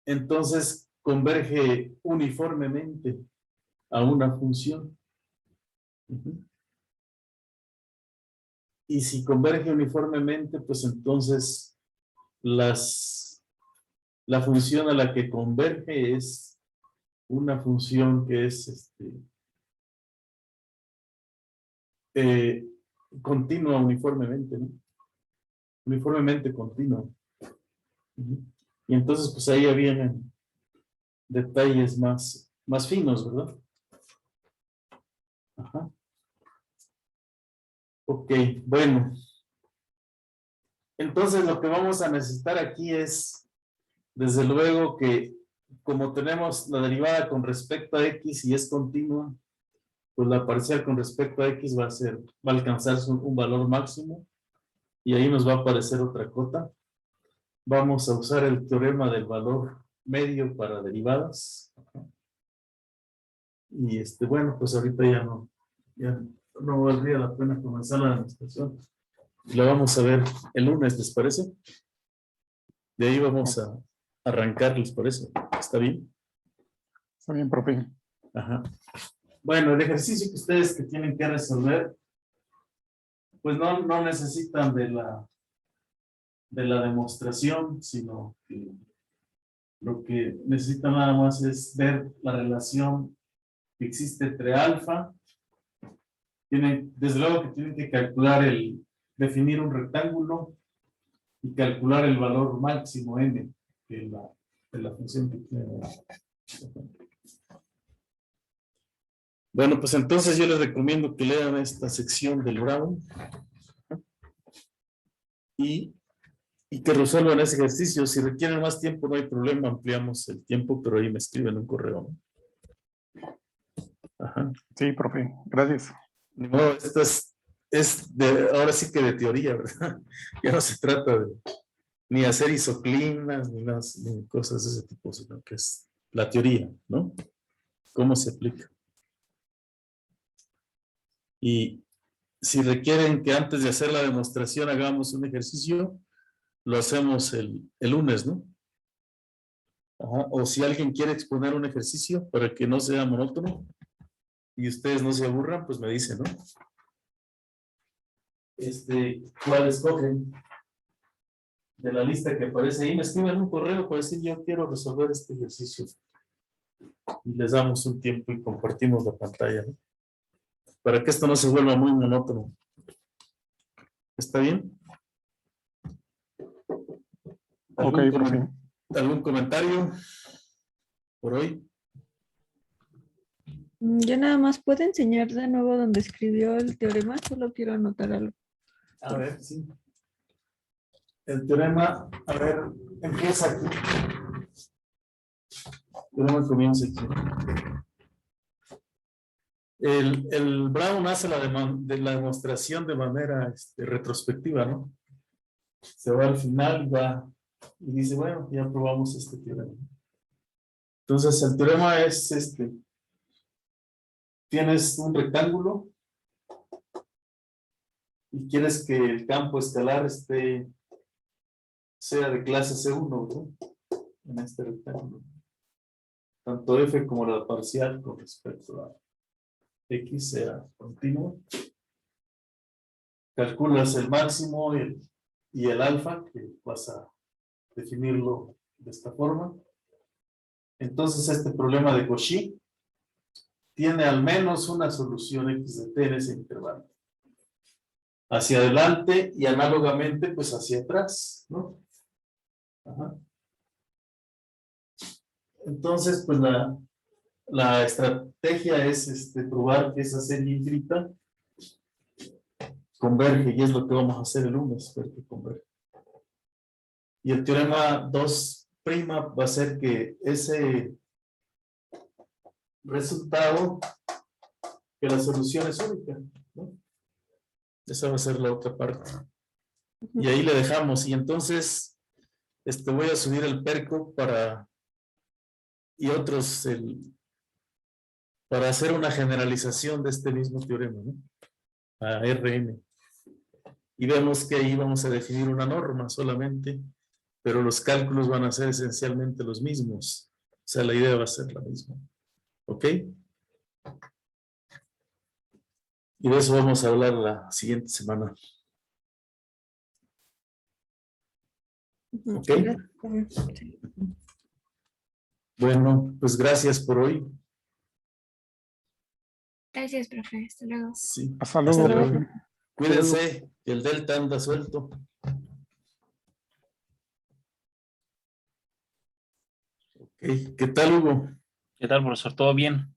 entonces converge uniformemente a una función. Y si converge uniformemente, pues entonces la función a la que converge es una función que es continua uniformemente, ¿no? Uniformemente continua. Y entonces, pues ahí ya vienen detalles más finos, ¿verdad? Ajá. Ok, bueno. Entonces lo que vamos a necesitar aquí es, desde luego que como tenemos la derivada con respecto a x y es continua, pues la parcial con respecto a x va a alcanzar un valor máximo y ahí nos va a aparecer otra cota. vamos a usar el teorema del valor medio para derivadas. Y bueno, pues ahorita ya no valdría la pena comenzar la demostración. La vamos a ver el lunes, ¿les parece? De ahí vamos a arrancar, ¿les parece? ¿Está bien? Está bien, profe. Ajá. Bueno, el ejercicio que ustedes que tienen que resolver, pues no necesitan de la demostración, sino que lo que necesitan nada más es ver la relación que existe entre alfa. Desde luego que tienen que calcular definir un rectángulo y calcular el valor máximo n de la función que tienen. Bueno, pues entonces yo les recomiendo que lean esta sección del Brown y que resuelvan ese ejercicio. Si requieren más tiempo, no hay problema, ampliamos el tiempo, pero ahí me escriben un correo, ¿no? Ajá. Sí, profe. Gracias. Ni modo, esto ahora sí que de teoría, ¿verdad? Ya no se trata de ni hacer isoclimas, ni cosas de ese tipo, sino que es la teoría, ¿no? ¿Cómo se aplica? Y si requieren que antes de hacer la demostración hagamos un ejercicio, lo hacemos el lunes, ¿no? Ajá. O si alguien quiere exponer un ejercicio para que no sea monótono y ustedes no se aburran, pues me dicen, ¿no? ¿Cuál escogen? De la lista que aparece ahí, me escriben un correo para decir yo quiero resolver este ejercicio. Y les damos un tiempo y compartimos la pantalla, ¿no? Para que esto no se vuelva muy monótono. ¿Está bien? Ok, profe. ¿Algún comentario por hoy? Yo nada más puedo enseñar de nuevo donde escribió el teorema, solo quiero anotar algo. A ver, sí. El teorema, a ver, empieza aquí. El teorema comienza aquí. El Brown hace la demostración de manera retrospectiva, ¿no? Se va al final y dice, bueno, ya probamos este teorema. Entonces, el teorema es tienes un rectángulo y quieres que el campo escalar sea de clase C1, ¿no? En este rectángulo. Tanto f como la parcial con respecto a x sea continuo. Calculas el máximo y el alfa, que vas a definirlo de esta forma. Entonces, este problema de Cauchy tiene al menos una solución x de t en ese intervalo. Hacia adelante y análogamente, pues hacia atrás, ¿no? Ajá. Entonces, pues la estrategia es probar que esa serie infinita converge, y es lo que vamos a hacer el lunes, ver que converge. Y el teorema 2' va a ser que ese resultado, que la solución es única, ¿no? Esa va a ser la otra parte. Y ahí le dejamos. Y entonces, voy a subir el perco y otros, para hacer una generalización de este mismo teorema, ¿no? A Rn. Y vemos que ahí vamos a definir una norma solamente, pero los cálculos van a ser esencialmente los mismos. O sea, la idea va a ser la misma. ¿Ok? Y de eso vamos a hablar la siguiente semana. ¿Ok? Bueno, pues gracias por hoy. Gracias, profe. Hasta luego. Sí. Hasta luego, profe. Cuídense, que el delta anda suelto. Ok, ¿qué tal, Hugo? ¿Qué tal, profesor? ¿Todo bien?